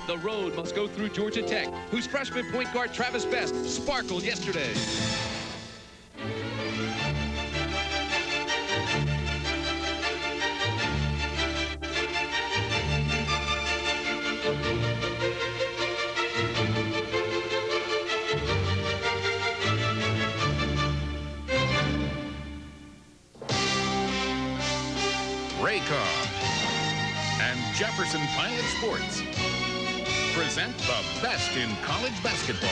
The road must go through Georgia Tech, whose freshman point guard Travis Best sparkled yesterday. Raycom and Jefferson Pilot Sports present the best in college basketball,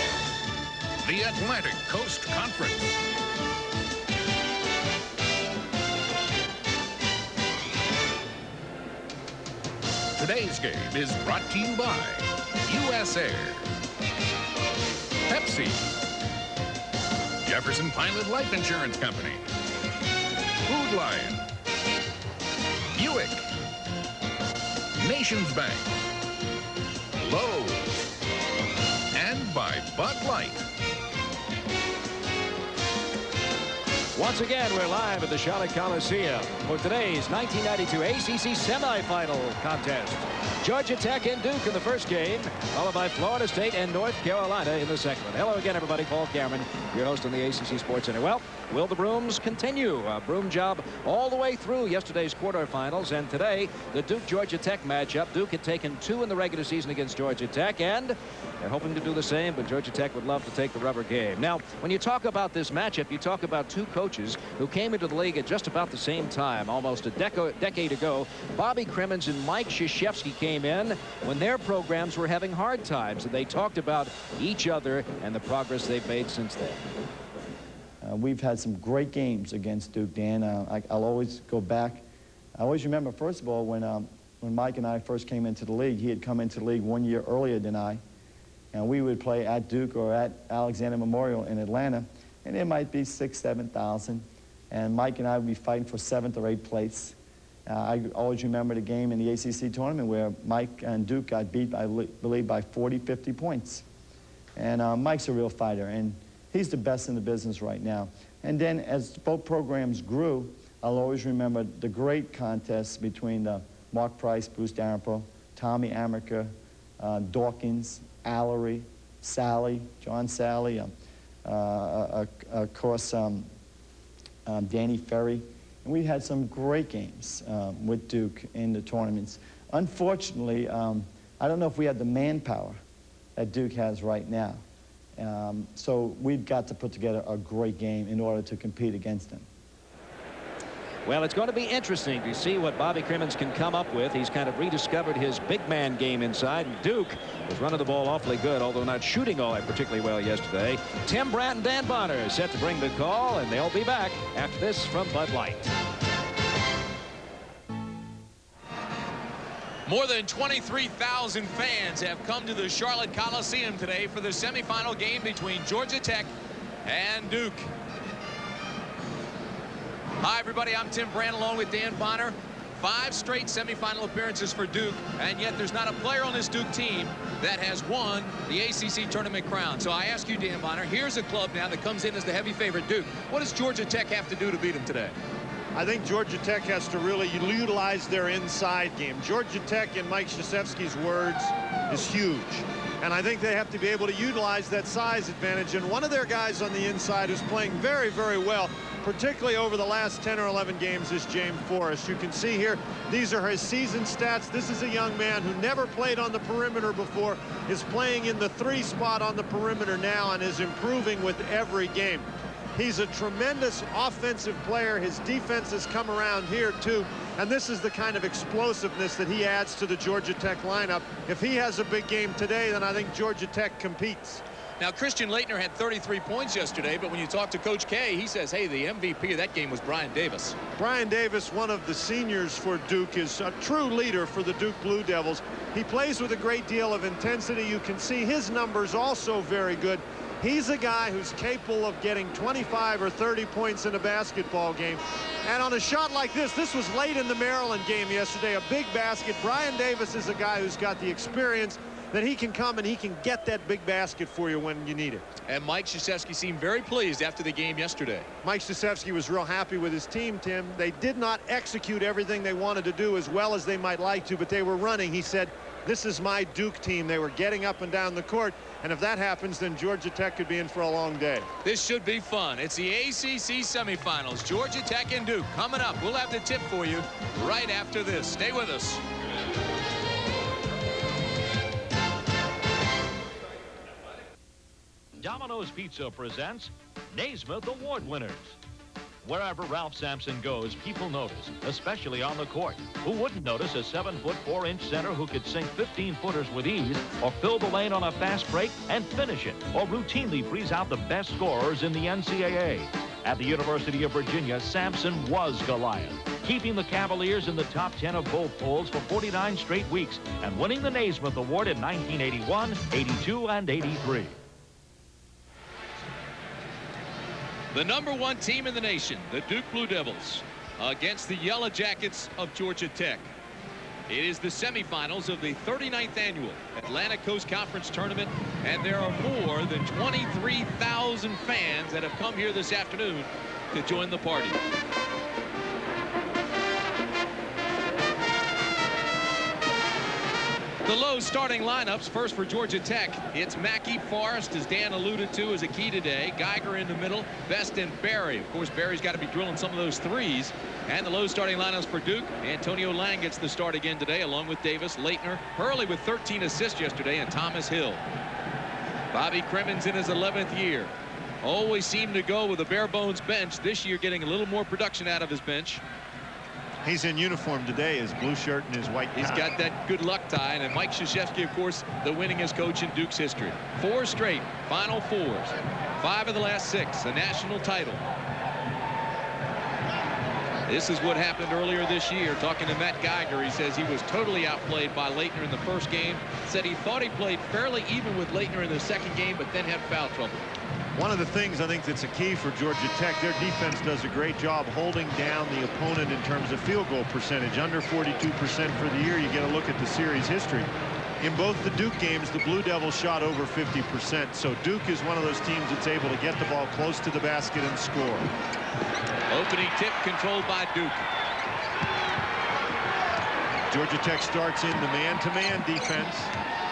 the Atlantic Coast Conference. Today's game is brought to you by U.S. Air, Pepsi, Jefferson Pilot Life Insurance Company, Food Lion, Buick, Nations Bank, Lowe's, and by Bud Light. Once again, we're live at the Charlotte Coliseum for today's 1992 ACC semifinal contest. Georgia Tech and Duke in the first game, followed by Florida State and North Carolina in the second one. Hello again, everybody. Paul Cameron, your host on the ACC Sports Center. Well, will the Brooms continue a broom job all the way through yesterday's quarterfinals? And today, the Duke-Georgia Tech matchup. Duke had taken 2 in the regular season against Georgia Tech, and they're hoping to do the same, but Georgia Tech would love to take the rubber game. Now, when you talk about this matchup, you talk about 2 coaches who came into the league at just about the same time, almost a decade ago. Bobby Crimmins and Mike Krzyzewski came in when their programs were having hard times, and they talked about each other and the progress they've made since then. We've had some great games against Duke, Dan. I'll always go back. I always remember, first of all, when Mike and I first came into the league, he had come into the league 1 year earlier than I, and we would play at Duke or at Alexander Memorial in Atlanta, and there might be 6,000, 7,000, and Mike and I would be fighting for 7th or 8th place. I always remember the game in the ACC tournament where Mike and Duke got beat, I believe, by 40, 50 points. And Mike's a real fighter, and he's the best in the business right now. And then as both programs grew, I'll always remember the great contests between Mark Price, Bruce Darenpo, Tommy Amaker, Dawkins, Allery, Sally, John Sally, of course, Danny Ferry. And we had some great games with Duke in the tournaments. Unfortunately, I don't know if we had the manpower that Duke has right now. So we've got to put together a great game in order to compete against them. Well, it's going to be interesting to see what Bobby Crimmins can come up with. He's kind of rediscovered his big man game inside. Duke was running the ball awfully good, although not shooting all that particularly well yesterday. Tim Brandt and Dan Bonner set to bring the call, and they'll be back after this from Bud Light. More than 23,000 fans have come to the Charlotte Coliseum today for the semifinal game between Georgia Tech and Duke. Hi, everybody. I'm Tim Brandt along with Dan Bonner. 5 straight semifinal appearances for Duke, and yet there's not a player on this Duke team that has won the ACC tournament crown. So I ask you, Dan Bonner, here's a club now that comes in as the heavy favorite, Duke. What does Georgia Tech have to do to beat them today? I think Georgia Tech has to really utilize their inside game. Georgia Tech, in Mike Krzyzewski's words, is huge. And I think they have to be able to utilize that size advantage. And one of their guys on the inside who's playing very, very well, particularly over the last 10 or 11 games, is James Forrest. You can see here, these are his season stats. This is a young man who never played on the perimeter before, is playing in the 3 spot on the perimeter now, and is improving with every game. He's a tremendous offensive player. His defense has come around here, too. And this is the kind of explosiveness that he adds to the Georgia Tech lineup. If he has a big game today, then I think Georgia Tech competes. Now, Christian Laettner had 33 points yesterday, but when you talk to Coach K, he says, hey, the MVP of that game was Brian Davis. Brian Davis, one of the seniors for Duke, is a true leader for the Duke Blue Devils. He plays with a great deal of intensity. You can see his numbers also very good. He's a guy who's capable of getting 25 or 30 points in a basketball game. And on a shot like this was late in the Maryland game yesterday, a big basket. Brian Davis is a guy who's got the experience that he can come and he can get that big basket for you when you need it. And Mike Krzyzewski seemed very pleased after the game yesterday. Mike Krzyzewski was real happy with his team, Tim. They did not execute everything they wanted to do as well as they might like to, but they were running. He said, this is my Duke team. They were getting up and down the court, and if that happens, then Georgia Tech could be in for a long day. This should be fun. It's the ACC semifinals. Georgia Tech and Duke coming up. We'll have the tip for you right after this. Stay with us. Domino's Pizza presents Naismith Award winners. Wherever Ralph Sampson goes, people notice, especially on the court. Who wouldn't notice a 7-foot 4-inch center who could sink 15-footers with ease, or fill the lane on a fast break and finish it, or routinely freeze out the best scorers in the NCAA? At the University of Virginia, Sampson was Goliath, keeping the Cavaliers in the top 10 of both polls for 49 straight weeks and winning the Naismith Award in 1981, 82, and 83. The #1 team in the nation, the Duke Blue Devils, against the Yellow Jackets of Georgia Tech. It is the semifinals of the 39th annual Atlantic Coast Conference Tournament, and there are more than 23,000 fans that have come here this afternoon to join the party. The low starting lineups. First for Georgia Tech, it's Mackey, Forrest, as Dan alluded to, as a key today. Geiger in the middle, Best, and Barry. Of course, Barry's got to be drilling some of those threes. And the low starting lineups for Duke. Antonio Lang gets the start again today, along with Davis, Leitner, Hurley with 13 assists yesterday, and Thomas Hill. Bobby Crimmins in his 11th year. Always seemed to go with a bare bones bench. This year getting a little more production out of his bench. He's in uniform today, his blue shirt and his white tie. He's got that good luck tie, and Mike Krzyzewski, of course, the winningest coach in Duke's history. 4 straight Final Fours, 5 of the last 6, a national title. This is what happened earlier this year. Talking to Matt Geiger, he says he was totally outplayed by Leitner in the first game. Said he thought he played fairly even with Leitner in the second game, but then had foul trouble. One of the things I think that's a key for Georgia Tech, their defense does a great job holding down the opponent in terms of field goal percentage. Under 42% for the year. You get a look at the series history. In both the Duke games, the Blue Devils shot over 50%. So Duke is one of those teams that's able to get the ball close to the basket and score. Opening tip controlled by Duke. Georgia Tech starts in the man-to-man defense.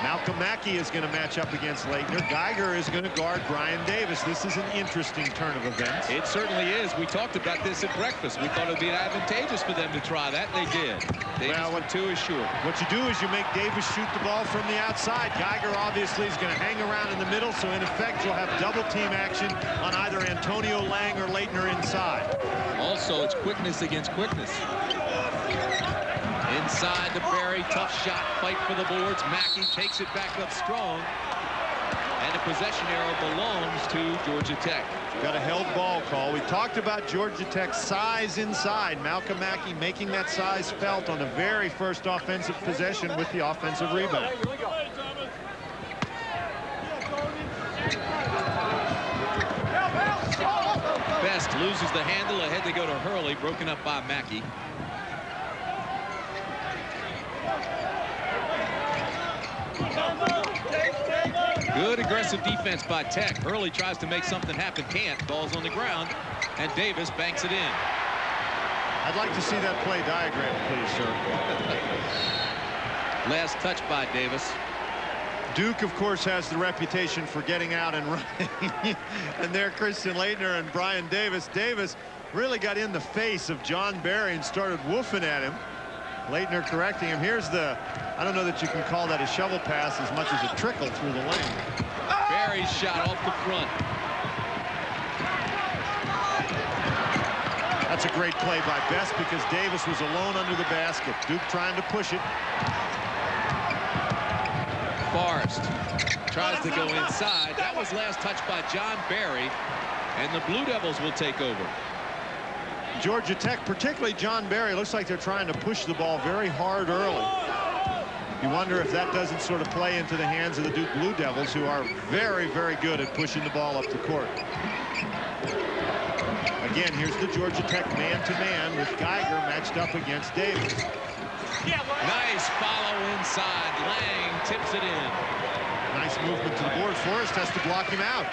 Malcolm Mackey is going to match up against Leitner. Geiger is going to guard Brian Davis. This is an interesting turn of events. It certainly is. We talked about this at breakfast. We thought it would be advantageous for them to try that. They did. Davis Well, with 2 is short. What you do is you make Davis shoot the ball from the outside. Geiger obviously is going to hang around in the middle, so in effect you'll have double team action on either Antonio Lang or Leitner inside. Also, it's quickness against quickness. Inside to Barry, tough shot, fight for the boards. Mackey takes it back up strong. And the possession arrow belongs to Georgia Tech. Got a held ball call. We talked about Georgia Tech's size inside. Malcolm Mackey making that size felt on the very first offensive possession with the offensive rebound. Best loses the handle. Ahead they go to Hurley, broken up by Mackey. Good aggressive defense by Tech. Hurley tries to make something happen, can't. Ball's on the ground, and Davis banks it in. I'd like to see that play diagram, please, sir. Last touch by Davis. Duke, of course, has the reputation for getting out and running. And there, Christian Leitner and Brian Davis. Davis really got in the face of Jon Barry and started woofing at him. Leitner correcting him. Here's the, I don't know that you can call that a shovel pass as much as a trickle through the lane. Barry's shot off the front. That's a great play by Best because Davis was alone under the basket. Duke trying to push it. Forrest tries to go inside. That was last touch by Jon Barry, and the Blue Devils will take over. Georgia Tech, particularly Jon Barry, looks like they're trying to push the ball very hard early. You wonder if that doesn't sort of play into the hands of the Duke Blue Devils, who are very, very good at pushing the ball up the court. Again, here's the Georgia Tech man-to-man with Geiger matched up against Davis. Nice follow inside. Lang tips it in. Nice movement to the board. Forrest has to block him out.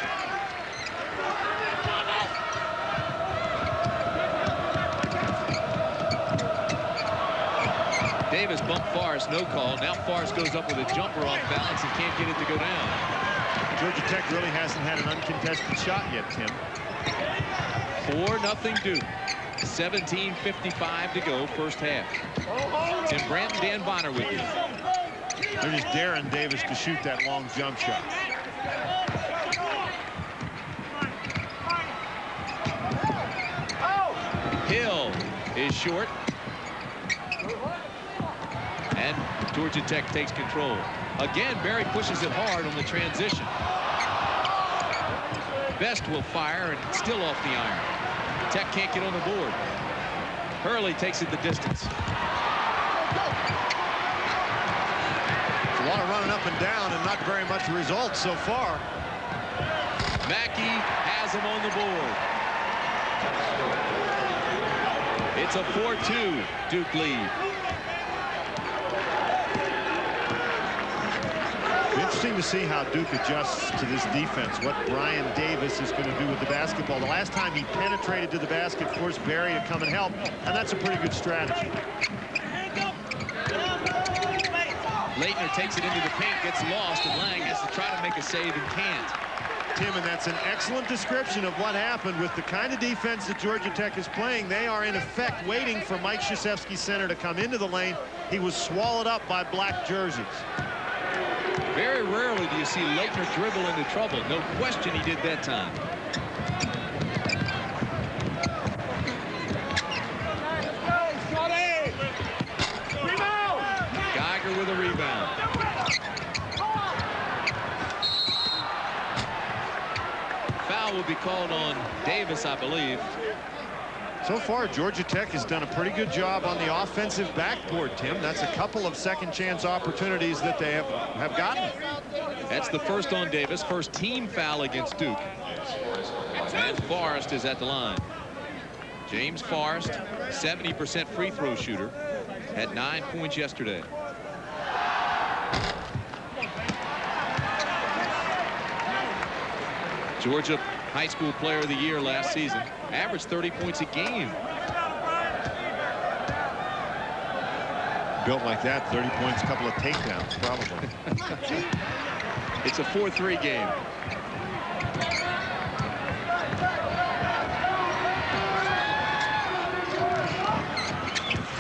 Davis bumped Forrest, no call. Now Forrest goes up with a jumper off balance and can't get it to go down. Georgia Tech really hasn't had an uncontested shot yet, Tim. 4-0 Duke. 17:55 to go, first half. Tim Brandt, Dan Bonner with you. They're just daring Davis to shoot that long jump shot. Hill is short. And Georgia Tech takes control. Again, Barry pushes it hard on the transition. Best will fire, and it's still off the iron. Tech can't get on the board. Hurley takes it the distance. A lot of running up and down and not very much results so far. Mackey has him on the board. It's a 4-2 Duke lead. Interesting to see how Duke adjusts to this defense, what Brian Davis is going to do with the basketball. The last time he penetrated to the basket, forced Barry to come and help, and that's a pretty good strategy. Leitner takes it into the paint, gets lost, and Lang has to try to make a save and can't. Tim, and that's an excellent description of what happened with the kind of defense that Georgia Tech is playing. They are, in effect, waiting for Mike Krzyzewski's center to come into the lane. He was swallowed up by black jerseys. Very rarely do you see Leitner dribble into trouble. No question he did that time. Geiger with a rebound. Foul will be called on Davis, I believe. So far, Georgia Tech has done a pretty good job on the offensive backboard, Tim. That's a couple of second chance opportunities that they have gotten. That's the first on Davis, first team foul against Duke. And Forrest is at the line. James Forrest, 70% free throw shooter, had 9 points yesterday. Georgia High School Player of the Year last season, averaged 30 points a game. Built like that, 30 points, a couple of takedowns, probably. It's a 4-3 game.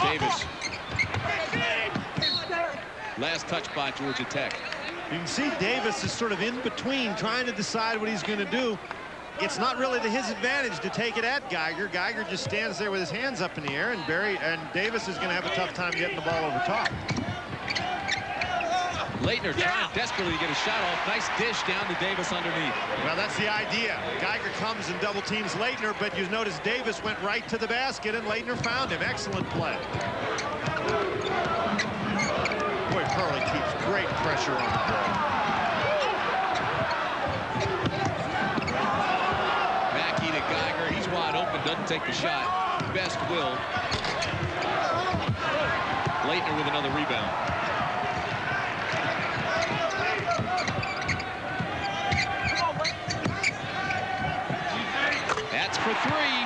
Davis. Last touch by Georgia Tech. You can see Davis is sort of in between, trying to decide what he's going to do. It's not really to his advantage to take it at Geiger. Geiger just stands there with his hands up in the air, and Davis is going to have a tough time getting the ball over top. Leitner trying desperately to get a shot off. Nice dish down to Davis underneath. Well, that's the idea. Geiger comes and double teams Leitner, but you notice Davis went right to the basket, and Leitner found him. Excellent play. Boy, Hurley keeps great pressure on the ball. Mackey to Geiger. He's wide open, doesn't take the shot. Best will. Leitner with another rebound. That's for three.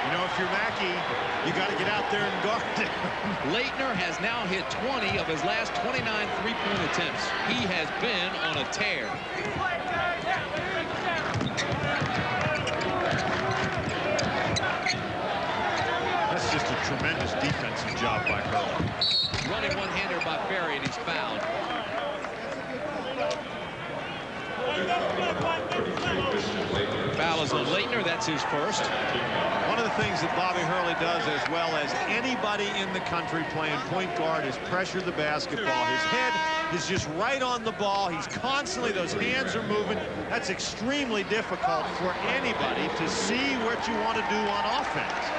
You know, if you're Mackey, you got to get out there and guard him. Leitner has now hit 20 of his last 29 three-point attempts. He has been on a tear. That's just a tremendous defensive job by Hurley. Running one-hander by Barry, and he's fouled. Foul is on Leitner. That's his first. One of the things that Bobby Hurley does as well as anybody in the country playing point guard is pressure the basketball. His head is just right on the ball. He's constantly, those hands are moving. That's extremely difficult for anybody to see what you want to do on offense.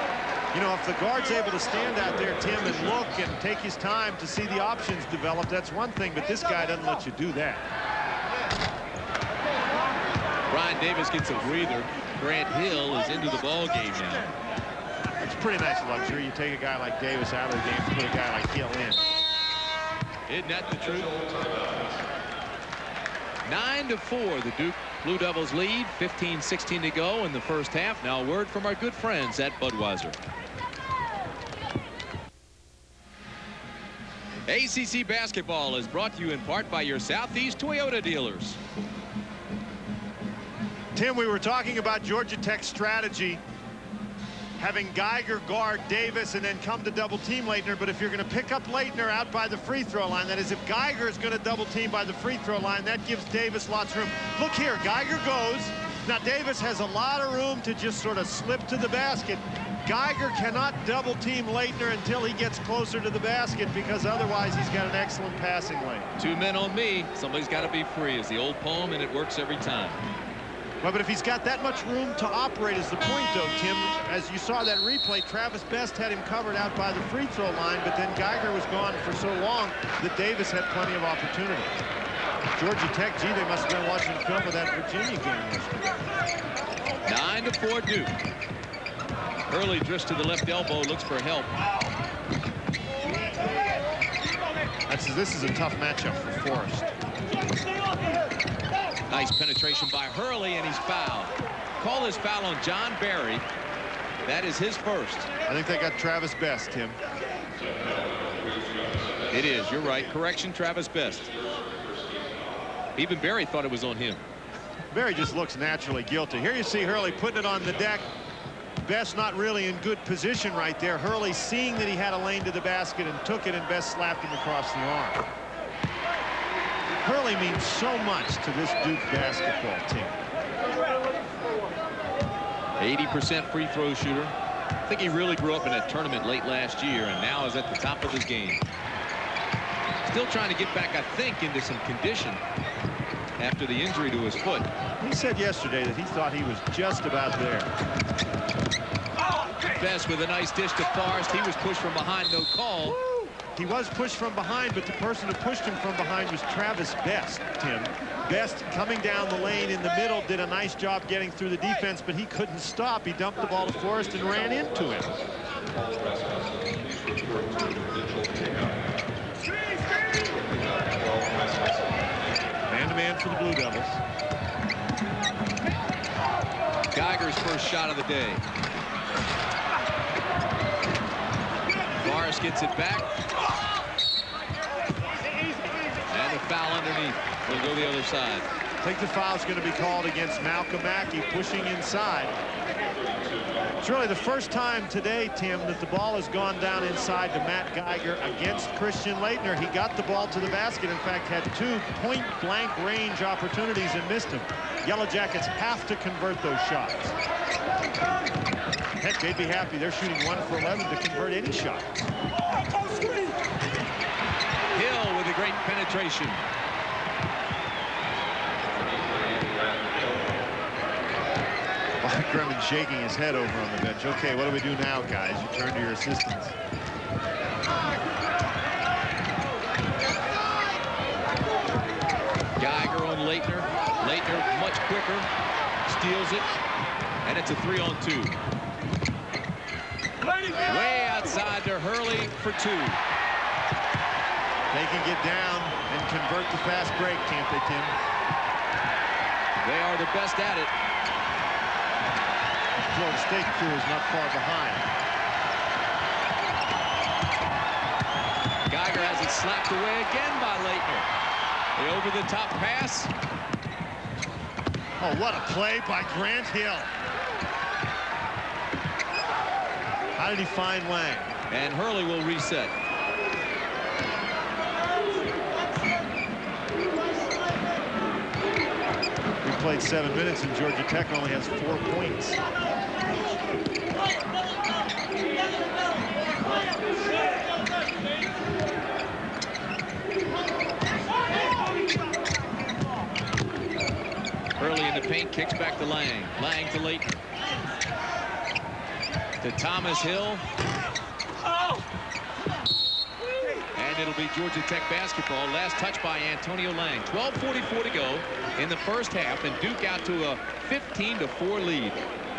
You know, if the guard's able to stand out there, Tim, and look and take his time to see the options develop, that's one thing, but this guy doesn't let you do that. Brian Davis gets a breather. Grant Hill is into the ball game now. It's a pretty nice luxury. You take a guy like Davis out of the game and put a guy like Hill in. Isn't that the truth? 9-4, the Duke Blue Devils lead. 15-16 to go in the first half. Now a word from our good friends at Budweiser. ACC basketball is brought to you in part by your Southeast Toyota dealers. Tim, we were talking about Georgia Tech's strategy, having Geiger guard Davis and then come to double team Leitner. But if you're going to pick up Leitner out by the free throw line, that is, if Geiger is going to double team by the free throw line, that gives Davis lots of room. Look here, Geiger goes. Now Davis has a lot of room to just sort of slip to the basket. Geiger cannot double team Leitner until he gets closer to the basket, because otherwise he's got an excellent passing lane. 2 men on me. Somebody's got to be free is the old poem, and it works every time. Well, but if he's got that much room to operate is the point, though, Tim. As you saw that replay, Travis Best had him covered out by the free throw line, but then Geiger was gone for so long that Davis had plenty of opportunity. Georgia Tech, gee, they must have been watching film of that Virginia game yesterday. 9-4 Duke. Hurley drifts to the left elbow, looks for help. This is a tough matchup for Forrest. Nice penetration by Hurley, and he's fouled. Call this foul on Jon Barry. That is his first. I think they got Travis Best, Tim. It is. You're right. Correction, Travis Best. Even Barry thought it was on him. Barry just looks naturally guilty. Here you see Hurley putting it on the deck. Best not really in good position right there. Hurley seeing that he had a lane to the basket and took it, and Best slapped him across the arm. Hurley means so much to this Duke basketball team. 80% free throw shooter. I think he really grew up in a tournament late last year and now is at the top of his game. Still trying to get back, I think, into some condition after the injury to his foot. He said yesterday that he thought he was just about there. Best with a nice dish to Forrest. He was pushed from behind, no call. He was pushed from behind, but the person who pushed him from behind was Travis Best, Tim. Best, coming down the lane in the middle, did a nice job getting through the defense, but he couldn't stop. He dumped the ball to Forrest and ran into him. Man-to-man for the Blue Devils. Geiger's first shot of the day. Forrest gets it back. And a foul underneath. We'll go the other side. I think the foul's going to be called against Malcolm Mackey, pushing inside. It's really the first time today, Tim, that the ball has gone down inside to Matt Geiger against Christian Leitner. He got the ball to the basket. In fact, had 2 point-blank range opportunities and missed them. Yellow Jackets have to convert those shots. Heck, they'd be happy. They're shooting 1 for 11 to convert any shot. Hill with a great penetration. Bob Grumman shaking his head over on the bench. Okay, what do we do now, guys? You turn to your assistants. Geiger on Leitner. Leitner much quicker. Steals it. And it's a 3-on-2. Way outside to Hurley for 2. They can get down and convert the fast break, can't they, Tim? They are the best at it. Florida State crew is not far behind. Geiger has it slapped away again by Leitner. The over-the-top pass. Oh, what a play by Grant Hill. How did he find Lang? And Hurley will reset. We played 7 minutes and Georgia Tech only has 4 points. Hurley in the paint, kicks back to Lang. Lang to Leitner. To Thomas Hill. And it'll be Georgia Tech basketball. Last touch by Antonio Lang. 12:44 to go in the first half, and Duke out to a 15-4 lead.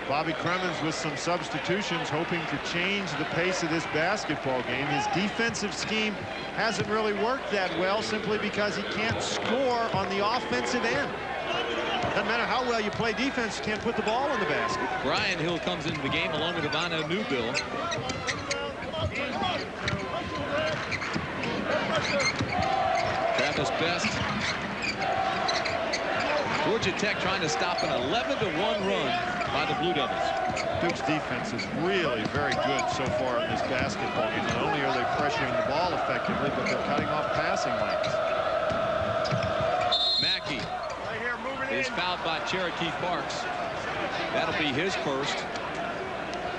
Bobby Cremins with some substitutions, hoping to change the pace of this basketball game. His defensive scheme hasn't really worked that well, simply because he can't score on the offensive end. Doesn't matter how well you play defense, you can't put the ball in the basket. Brian Hill comes into the game along with Ivana Newbill. Travis Best. Georgia Tech trying to stop an 11-1 run by the Blue Devils. Duke's defense is really very good so far in this basketball game. Not only are they pressuring the ball effectively, but they're cutting off passing lanes. Mackey is fouled by Cherokee Parks. That'll be his first.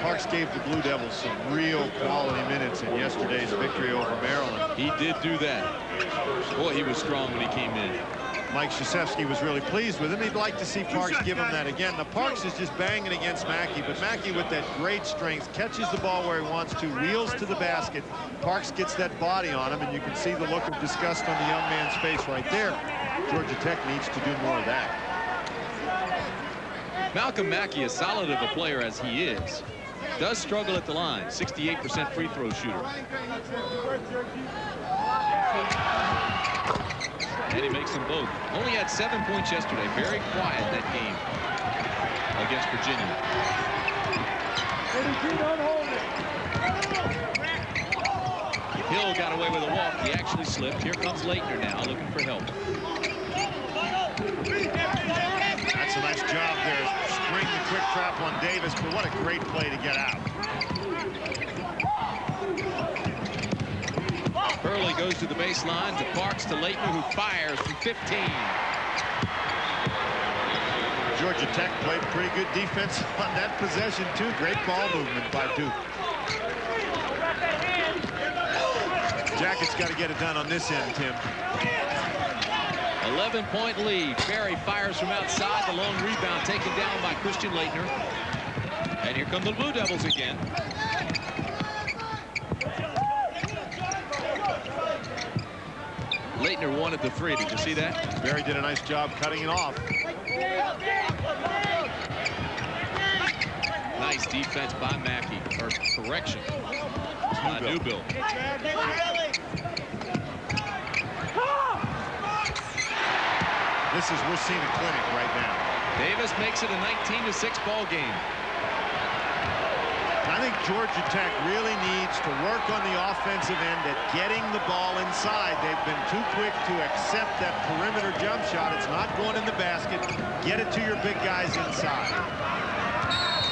Parks gave the Blue Devils some real quality minutes in yesterday's victory over Maryland. He did do that. Boy, he was strong when he came in. Mike Krzyzewski was really pleased with him. He'd like to see Parks give him that again. Now, Parks is just banging against Mackey, but Mackey with that great strength catches the ball where he wants to, wheels to the basket. Parks gets that body on him, and you can see the look of disgust on the young man's face right there. Georgia Tech needs to do more of that. Malcolm Mackey, as solid of a player as he is, does struggle at the line. 68% free throw shooter. And he makes them both. Only had 7 points yesterday. Very quiet that game against Virginia. Hill got away with a walk. He actually slipped. Here comes Leitner now looking for help. That's a nice job there. String the quick trap on Davis, but what a great play to get out. Hurley goes to the baseline to Parks to Leitner, who fires from 15. Georgia Tech played pretty good defense on that possession, too. Great ball movement by Duke. Jackets got to get it done on this end, Tim. 11-point lead. Barry fires from outside. The lone rebound taken down by Christian Leitner. And here come the Blue Devils again. Leitner wanted the three. Did you see that? Barry did a nice job cutting it off. Nice defense by Mackey. Or correction. By Newbill. We're seeing a clinic right now. Davis makes it a 19-6 ball game. I think Georgia Tech really needs to work on the offensive end at getting the ball inside. They've been too quick to accept that perimeter jump shot. It's not going in the basket. Get it to your big guys inside.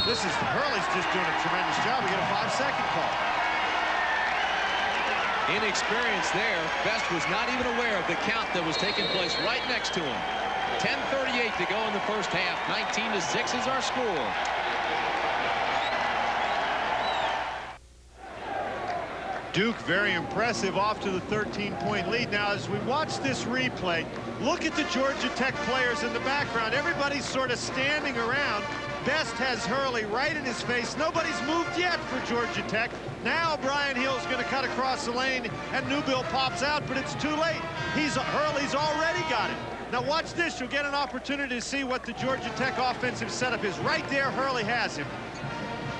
Hurley's just doing a tremendous job. We get a 5-second call. Inexperience there. Best was not even aware of the count that was taking place right next to him. 10:38 to go in the first half. 19-6 is our score. Duke very impressive off to the 13-point lead. Now, as we watch this replay, look at the Georgia Tech players in the background. Everybody's sort of standing around. Best has Hurley right in his face. Nobody's moved yet for Georgia Tech. Now Brian Hill's going to cut across the lane, and Newbill pops out, but it's too late. Hurley's already got it. Now watch this. You'll get an opportunity to see what the Georgia Tech offensive setup is. Right there, Hurley has him.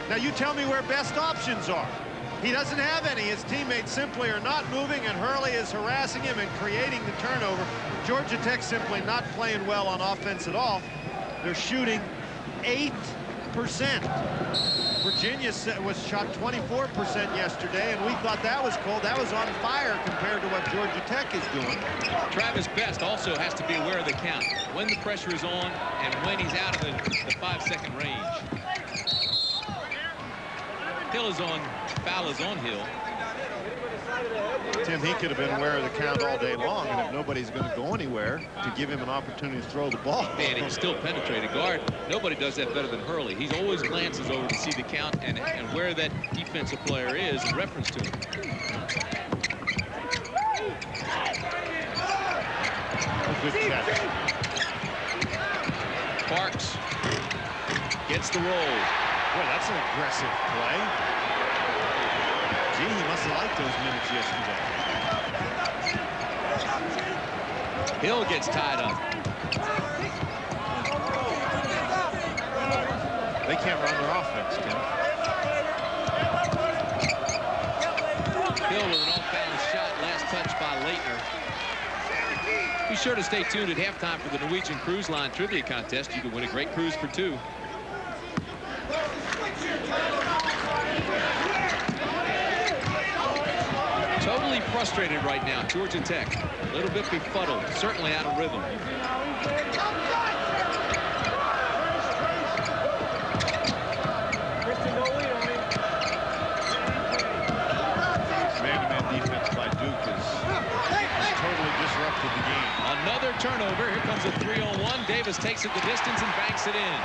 Now you tell me where best options are. He doesn't have any. His teammates simply are not moving, and Hurley is harassing him and creating the turnover. Georgia Tech simply not playing well on offense at all. They're shooting 8%. Virginia was shot 24% yesterday, and we thought that was cold. That was on fire compared to what Georgia Tech is doing. Travis Best also has to be aware of the count. When the pressure is on and when he's out of the 5-second range. Hill is on. Foul is on Hill. Tim, he could have been aware of the count all day long, and if nobody's going to go anywhere, to give him an opportunity to throw the ball. And he can still penetrate a guard. Nobody does that better than Hurley. He always glances over to see the count and where that defensive player is in reference to him. Good catch. Parks gets the roll. Boy, that's an aggressive play. Gee, he must have liked those minutes yesterday. Hill gets tied up. They can't run their offense, Tim. Hill with an off-balance shot. Last touch by Leitner. Be sure to stay tuned at halftime for the Norwegian Cruise Line Trivia Contest. You can win a great cruise for two. Totally frustrated. frustrated right now. Georgia Tech, a little bit befuddled, certainly out of rhythm. Man-to-man defense by Duke has totally disrupted the game. Another turnover. Here comes a 3-on-1. Davis takes it the distance and banks it in.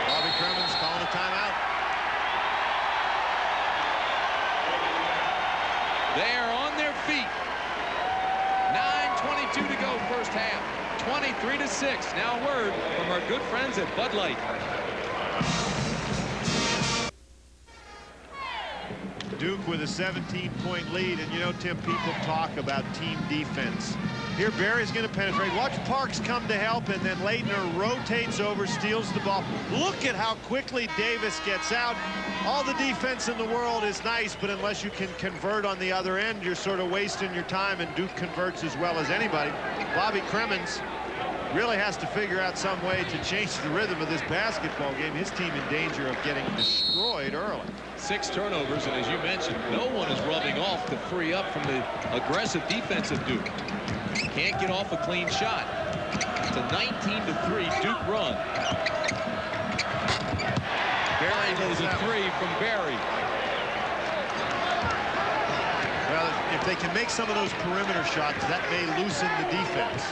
Bobby Cremins calling a timeout. They are on their feet. 9:22 to go first half. 23-6. Now a word from our good friends at Bud Light. Duke with a 17-point lead, and you know, Tim, people talk about team defense. Here Barry's going to penetrate. Watch Parks come to help, and then Leitner rotates over, steals the ball. Look at how quickly Davis gets out. All the defense in the world is nice, but unless you can convert on the other end, you're sort of wasting your time, and Duke converts as well as anybody. Bobby Cremins really has to figure out some way to change the rhythm of this basketball game. His team in danger of getting destroyed early. 6 turnovers, and as you mentioned, no one is rubbing off to free up from the aggressive defense of Duke. Can't get off a clean shot. It's a 19-3 Duke run. Barry goes a 3 from Barry. Well, if they can make some of those perimeter shots, that may loosen the defense.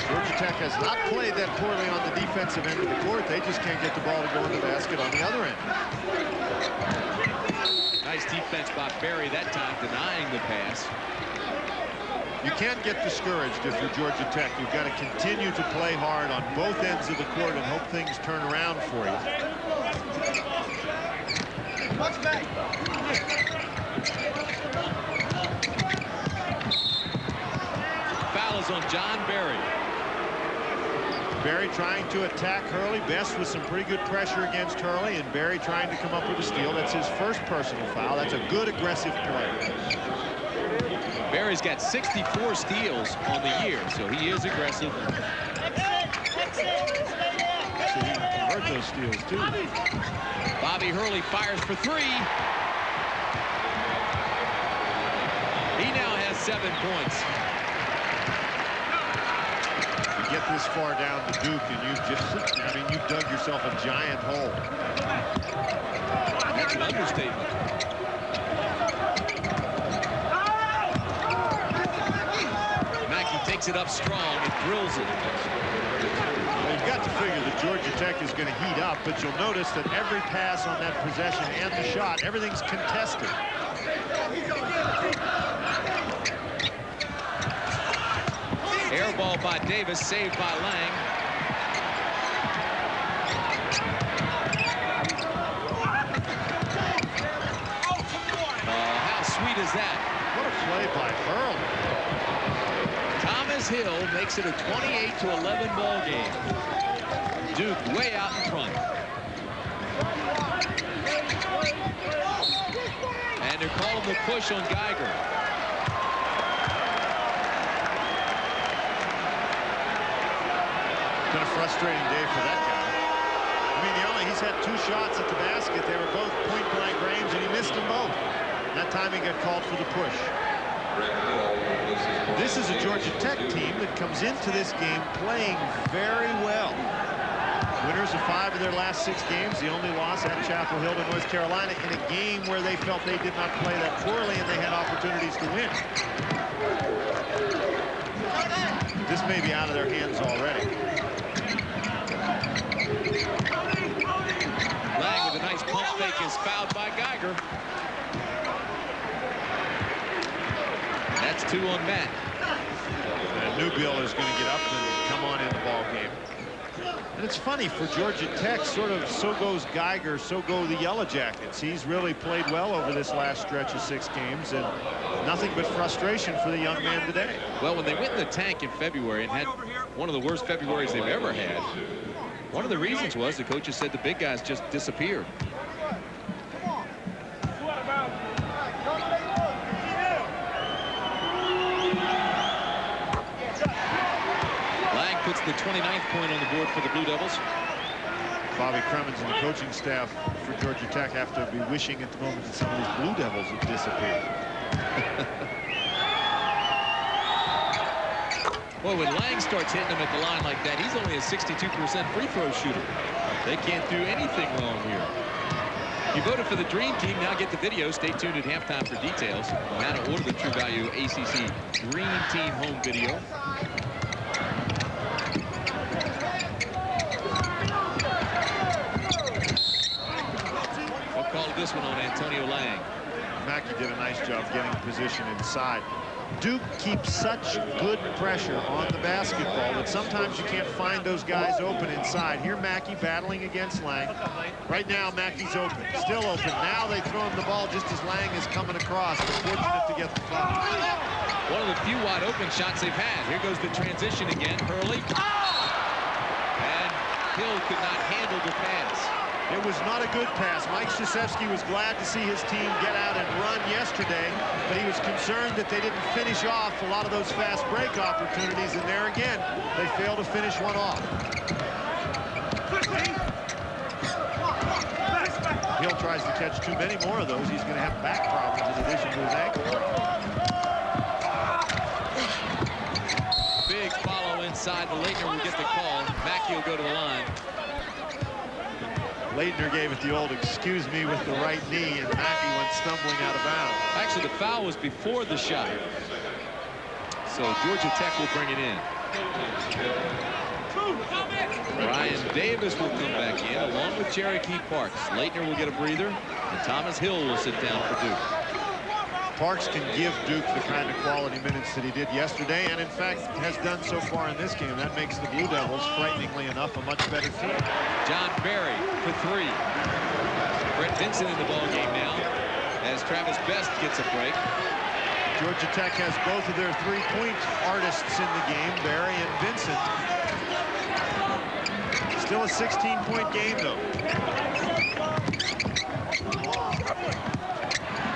Georgia Tech has not played that poorly on the defensive end of the court. They just can't get the ball to go in the basket on the other end. Nice defense by Barry that time, denying the pass. You can't get discouraged if you're Georgia Tech. You've got to continue to play hard on both ends of the court and hope things turn around for you. Watch back. Foul is on Jon Barry. Barry trying to attack Hurley. Best with some pretty good pressure against Hurley, and Barry trying to come up with a steal. That's his first personal foul. That's a good aggressive play. Barry's got 64 steals on the year, so he is aggressive. So he can convert those steals too. Bobby Hurley fires for 3. He now has 7 points. You get this far down to Duke, and you've just, I mean, you've dug yourself a giant hole. That's an understatement. Mackey takes it up strong and drills it. Well, you've got to figure that Georgia Tech is going to heat up, but you'll notice that every pass on that possession and the shot, everything's contested. Air ball by Davis, saved by Lang. How sweet is that? What a play by Hurley. Thomas Hill makes it a 28-11 ball game. Duke way out in front. And they're calling the push on Geiger. Been a frustrating day for that guy. I mean, he's had 2 shots at the basket. They were both point-blank range, and he missed them both. That time he got called for the push. This is a Georgia Tech team that comes into this game playing very well. Winners of 5 of their last 6 games. The only loss at Chapel Hill to North Carolina in a game where they felt they did not play that poorly and they had opportunities to win. This may be out of their hands already. Lang with a nice pump fake is fouled by Geiger. That's 2 on Matt. And Newbill is going to get up and come on in the ball game. And it's funny for Georgia Tech, sort of so goes Geiger, so go the Yellow Jackets. He's really played well over this last stretch of 6 games, and nothing but frustration for the young man today. Well, when they went in the tank in February and had one of the worst Februarys they've ever had, one of the reasons was the coaches said the big guys just disappeared. Lang puts the 29th point on the board for the Blue Devils. Bobby Cremins and the coaching staff for Georgia Tech have to be wishing at the moment that some of these Blue Devils have disappeared. Well, when Lang starts hitting him at the line like that, he's only a 62% free throw shooter. They can't do anything wrong here. You voted for the Dream Team. Now get the video. Stay tuned at halftime for details on how to order the True Value ACC Dream Team home video. What called this one on Antonio Lang? Mackey did a nice job getting position inside. Duke keeps such good pressure on the basketball that sometimes you can't find those guys open inside. Here Mackey battling against Lang. Right now Mackey's open, still open. Now they throw him the ball just as Lang is coming across. They're fortunate to get the foul. One of the few wide open shots they've had. Here goes the transition again. Hurley. And Hill could not handle the pass. It was not a good pass. Mike Krzyzewski was glad to see his team get out and run yesterday, but he was concerned that they didn't finish off a lot of those fast break opportunities, and there again, they failed to finish one off. Hill tries to catch too many more of those. He's going to have back problems in addition to his ankle problem. Big follow inside. The Leitner will get the call. Mackey will go to the line. Leitner gave it the old excuse me with the right knee, and Mackey went stumbling out of bounds. Actually, the foul was before the shot. So Georgia Tech will bring it in. Ryan Davis will come back in along with Cherokee Parks. Leitner will get a breather, and Thomas Hill will sit down for Duke. Parks can give Duke the kind of quality minutes that he did yesterday, and in fact has done so far in this game. That makes the Blue Devils, frighteningly enough, a much better team. Jon Barry for three. Brett Vincent in the ball game now as Travis Best gets a break. Georgia Tech has both of their three-point artists in the game, Barry and Vincent. Still a 16-point game, though.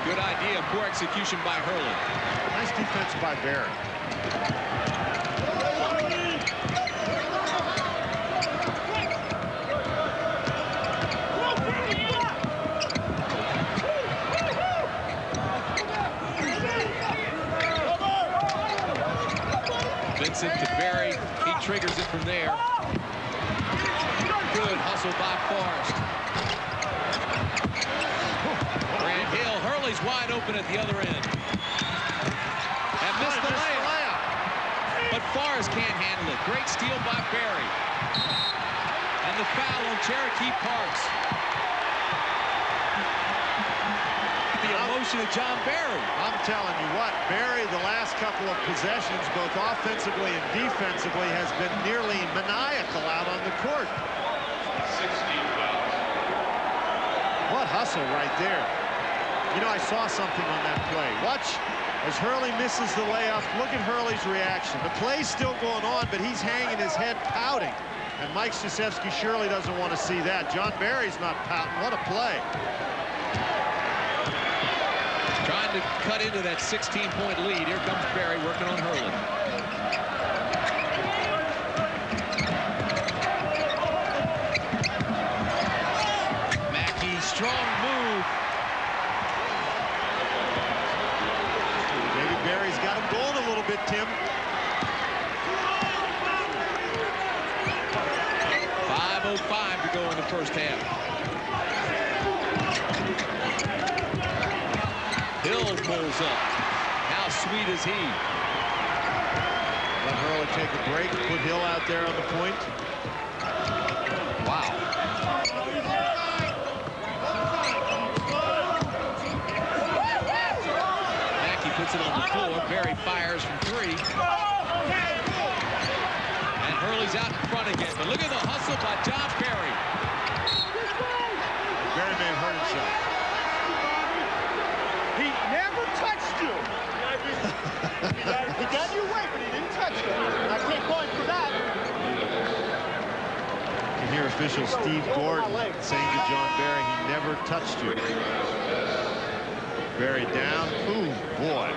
Good idea, poor execution by Hurley. Nice defense by Barry. Vincent to Barry. He triggers it from there. Good hustle by Forrest. Grant Hill. Hurley's wide open at the other end. And missed the layup. But Forrest can't handle it. Great steal by Barry. And the foul on Cherokee Parks. The emotion of Jon Barry. I'm telling you what, Barry, the last couple of possessions, both offensively and defensively, has been nearly maniacal out on the court. What hustle right there. You know, I saw something on that play. Watch as Hurley misses the layup. Look at Hurley's reaction. The play's still going on, but he's hanging his head pouting. And Mike Krzyzewski surely doesn't want to see that. Jon Barry's not pouting. What a play. Trying to cut into that 16-point lead. Here comes Barry working on Hurley. Mackey, strong move. Maybe Barry's got him going a little bit, Tim. 5:05 to go in the first half. Hill pulls up. How sweet is he? Let Hurley take a break, put Hill out there on the point. Wow. Mackey puts it on the floor. Barry fires from three. And Hurley's out in front again. But look at the hustle by Jon Barry. Barry may have hurt himself. He never touched you. He got you away, but he didn't touch you. I can't point for that. You can hear official Steve Gordon saying to Jon Barry, he never touched you. Barry down. Ooh, boy.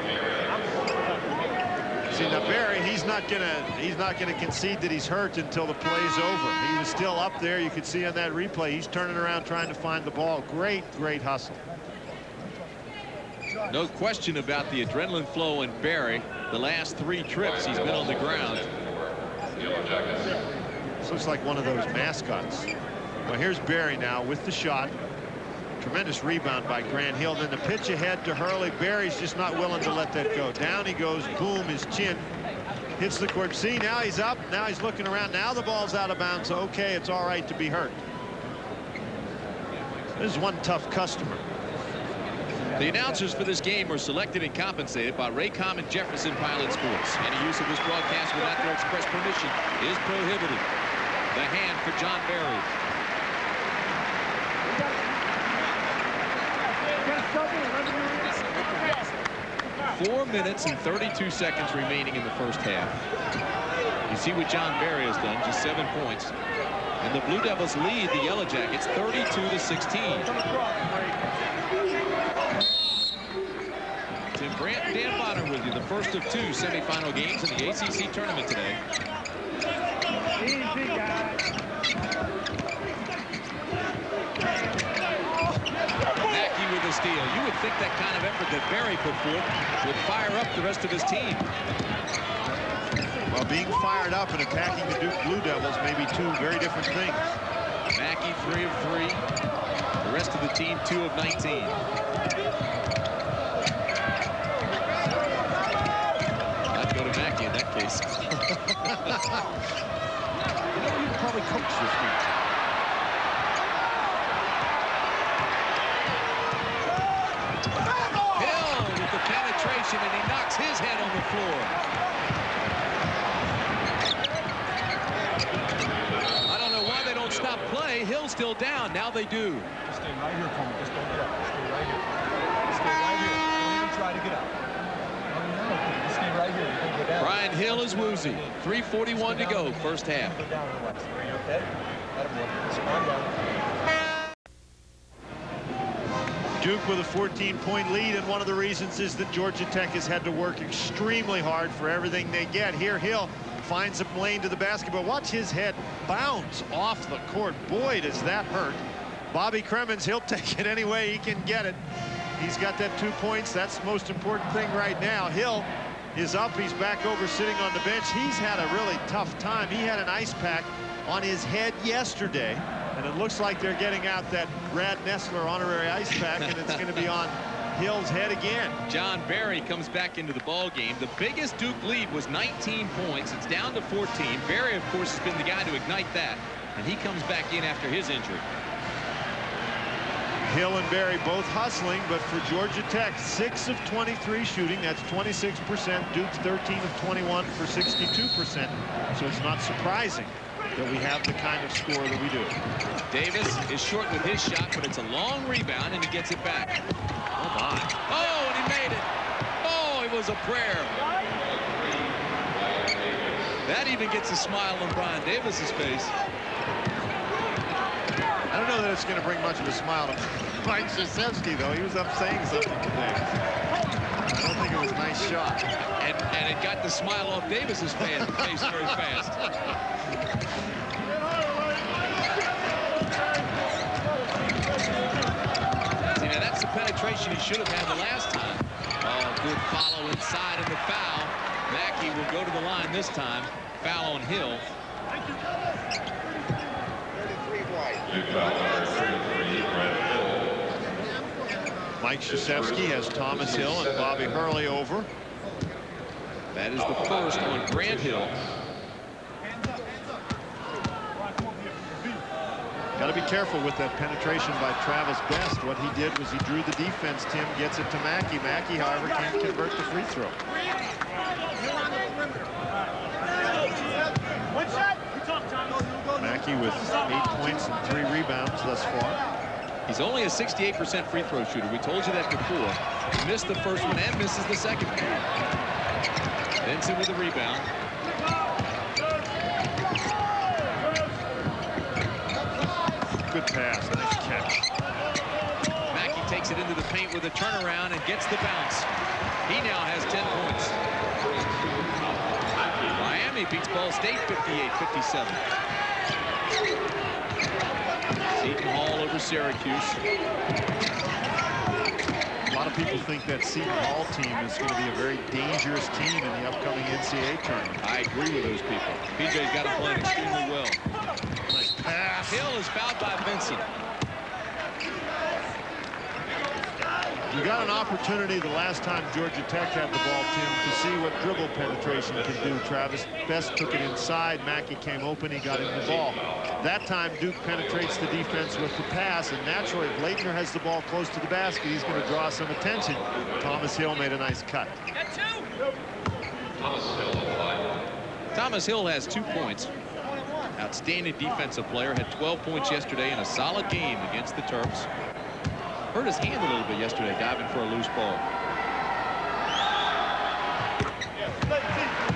See, now Barry, he's not gonna concede that he's hurt until the play's over. He was still up there. You could see on that replay, he's turning around trying to find the ball. Great hustle. No question about the adrenaline flow in Barry. The last 3 trips he's been on the ground. This looks like one of those mascots. Well, here's Barry now with the shot. Tremendous rebound by Grant Hill. Then the pitch ahead to Hurley. Barry's just not willing to let that go. Down he goes. Boom, his chin hits the court. See, now he's up. Now he's looking around. Now the ball's out of bounds. Okay, it's all right to be hurt. This is one tough customer. The announcers for this game were selected and compensated by Raycom and Jefferson Pilot Sports. Any use of this broadcast without their express permission is prohibited. The hand for Jon Barry. Four minutes and 32 seconds remaining in the first half. You see what Jon Barry has done, just 7 points. And the Blue Devils lead the Yellow Jackets 32-16. Tim Brandt and Dan Bonner with you. The first of 2 semifinal games in the ACC tournament today. Mackey with a steal. You would think that kind of effort that Barry put forth would fire up the rest of his team. Well, being fired up and attacking the Duke Blue Devils may be 2 very different things. Mackey 3 of 3. The rest of the team 2 of 19. I'd go to Mackey in that case. You know, you'd probably coach this game. Hill with the penetration, and he knocks his head on the floor. I don't know why they don't stop play. Hill's still down. Now they do. Just stay right here, Tony. Just don't get up. Just stay right here. Just stay right here. Don't even try to get up. Just stay right here. Don't go down. Brian Hill is woozy. 3:41 to go, first half. Go down and relax. Are you okay? Just calm down. Duke with a 14-point lead, and one of the reasons is that Georgia Tech has had to work extremely hard for everything they get. Here, Hill finds a lane to the basket, but watch his head bounce off the court. Boy, does that hurt. Bobby Cremins, he'll take it any way he can get it. He's got that 2 points. That's the most important thing right now. Hill is up. He's back over sitting on the bench. He's had a really tough time. He had an ice pack on his head yesterday, and it looks like they're getting out that Brad Nessler honorary ice pack, and it's going to be on Hill's head again. Jon Barry comes back into the ball game. The biggest Duke lead was 19 points. It's down to 14. Barry, of course, has been the guy to ignite that, and he comes back in after his injury. Hill and Barry both hustling, but for Georgia Tech, 6 of 23 shooting. That's 26%. Duke's 13 of 21 for 62%. So it's not surprising that we have the kind of score that we do. Davis is short with his shot, but it's a long rebound, and he gets it back. Oh, my. Oh, and he made it. Oh, it was a prayer. That even gets a smile on Brian Davis's face. I don't know that it's going to bring much of a smile to Mike Krzyzewski, though. He was up saying something today. I don't think it was a nice shot. And it got the smile off Davis's face very fast. See, now that's the penetration he should have had the last time. Oh, good follow inside and the foul. Mackey will go to the line this time. Foul on Hill. Mike Krzyzewski has Thomas Hill and Bobby Hurley over. That is the first on Grant Hill. Got to be careful with that penetration by Travis Best. What he did was he drew the defense. Tim gets it to Mackey. Mackey, however, can't convert the free throw. Mackey with 8 points and 3 rebounds thus far. He's only a 68% free throw shooter. We told you that before. He missed the first one and misses the second one. Benson with the rebound. Good pass, nice catch. Mackey takes it into the paint with a turnaround and gets the bounce. He now has 10 points. Miami beats Ball State 58-57. Seton Hall over Syracuse. A lot of people think that Seton Hall team is going to be a very dangerous team in the upcoming NCAA tournament. I agree with those people. PJ's got him playing extremely well. Nice pass. Hill is fouled by Vincent. You got an opportunity the last time Georgia Tech had the ball, Tim, to see what dribble penetration can do. Travis Best took it inside. Mackey came open. He got him the ball. That time, Duke penetrates the defense with the pass, and naturally, if Leitner has the ball close to the basket, he's going to draw some attention. Thomas Hill made a nice cut. Thomas Hill has 2 points. Outstanding defensive player. Had 12 points yesterday in a solid game against the Terps. Hurt his hand a little bit yesterday, diving for a loose ball.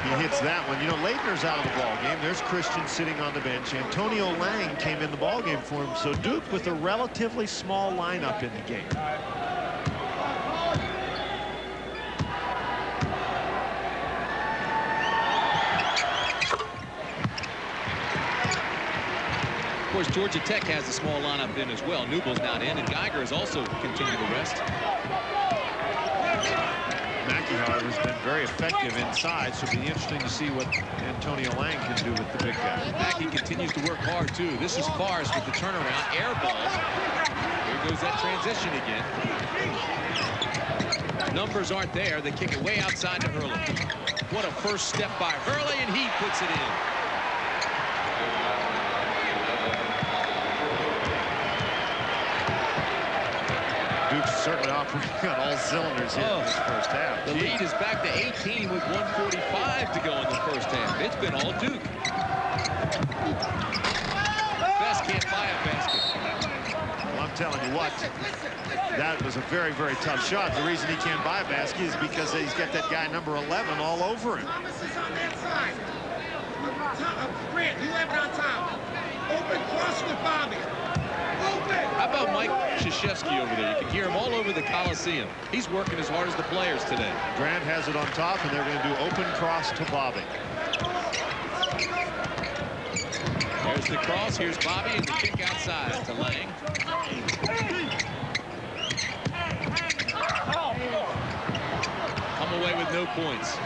He hits that one. You know, Leitner's out of the ball game. There's Christian sitting on the bench. Antonio Lang came in the ball game for him. So Duke with a relatively small lineup in the game. Of course, Georgia Tech has a small lineup in as well. Newble's not in, and Geiger has also continued to rest. Mackey, however, has been very effective inside, so it'll be interesting to see what Antonio Lang can do with the big guy. Mackey continues to work hard, too. This is Forrest with the turnaround. Air ball. Here goes that transition again. Numbers aren't there. They kick it way outside to Hurley. What a first step by Hurley, and he puts it in. Duke's certainly operating on all cylinders here in this first half. The lead is back to 18 with 1:45 to go in the first half. It's been all Duke. Best can't buy a basket. Well, I'm telling you what, that was a very, very tough shot. The reason he can't buy a basket is because he's got that guy number 11 all over him. Thomas is on that side. Grant, you have it on top. Open cross with Bobby. How about Mike Krzyzewski over there? You can hear him all over the Coliseum. He's working as hard as the players today. Grant has it on top, and they're going to do open cross to Bobby. There's the cross. Here's Bobby, and the kick outside to Lang. Come away with no points.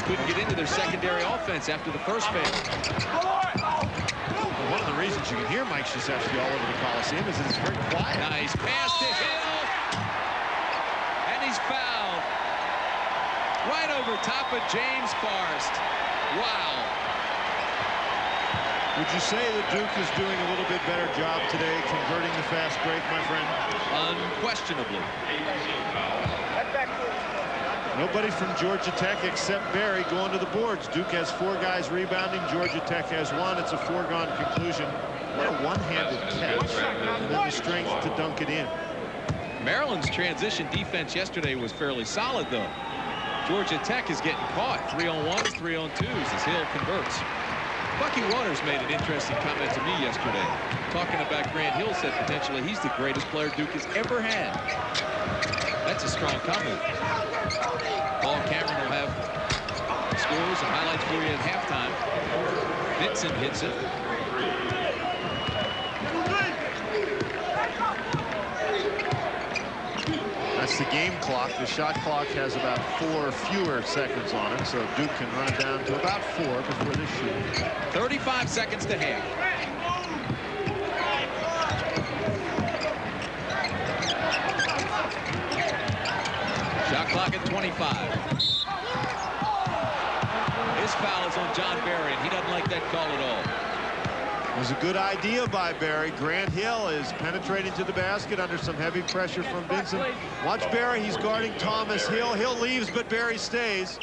Couldn't get into their secondary offense after the first fail. One of the reasons you can hear Mike Krzyzewski all over the Coliseum is that it's very quiet. Nice pass to Hill. And he's fouled. Right over top of James Forrest. Wow. Would you say that Duke is doing a little bit better job today converting the fast break, my friend? Unquestionably. Nobody from Georgia Tech except Barry going to the boards. Duke has 4 guys rebounding. Georgia Tech has 1. It's a foregone conclusion. What a one-handed catch. And then the strength to dunk it in. Maryland's transition defense yesterday was fairly solid, though. Georgia Tech is getting caught. 3-on-1s, 3-on-2s as Hill converts. Bucky Waters made an interesting comment to me yesterday. Talking about Grant Hill, said potentially he's the greatest player Duke has ever had. That's a strong comment. Paul Cameron will have scores and highlights for you at halftime. Vincent hits it. That's the game clock. The shot clock has about 4 fewer seconds on it, so Duke can run it down to about 4 before this shooting. 35 seconds to half. Shot clock at 25. His foul is on Jon Barry, and he doesn't like that call at all. It was a good idea by Barry. Grant Hill is penetrating to the basket under some heavy pressure from Vincent. Watch Barry. He's guarding Thomas Hill. Hill leaves, but Barry stays.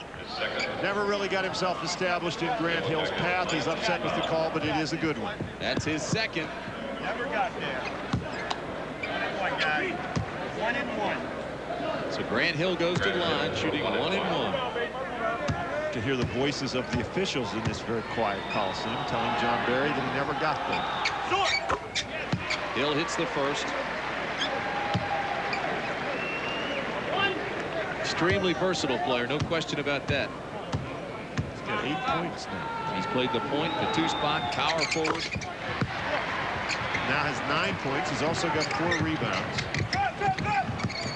Never really got himself established in Grant Hill's path. He's upset with the call, but it is a good one. That's his second. Never got there. 1-and-1. So Grant Hill goes to the line, shooting 1-and-1. To hear the voices of the officials in this very quiet Coliseum telling Jon Barry that he never got there. Hill hits the first. extremely versatile player, no question about that. He's got 8 points now. He's played the point, the 2 spot, power forward. Now has 9 points. He's also got 4 rebounds.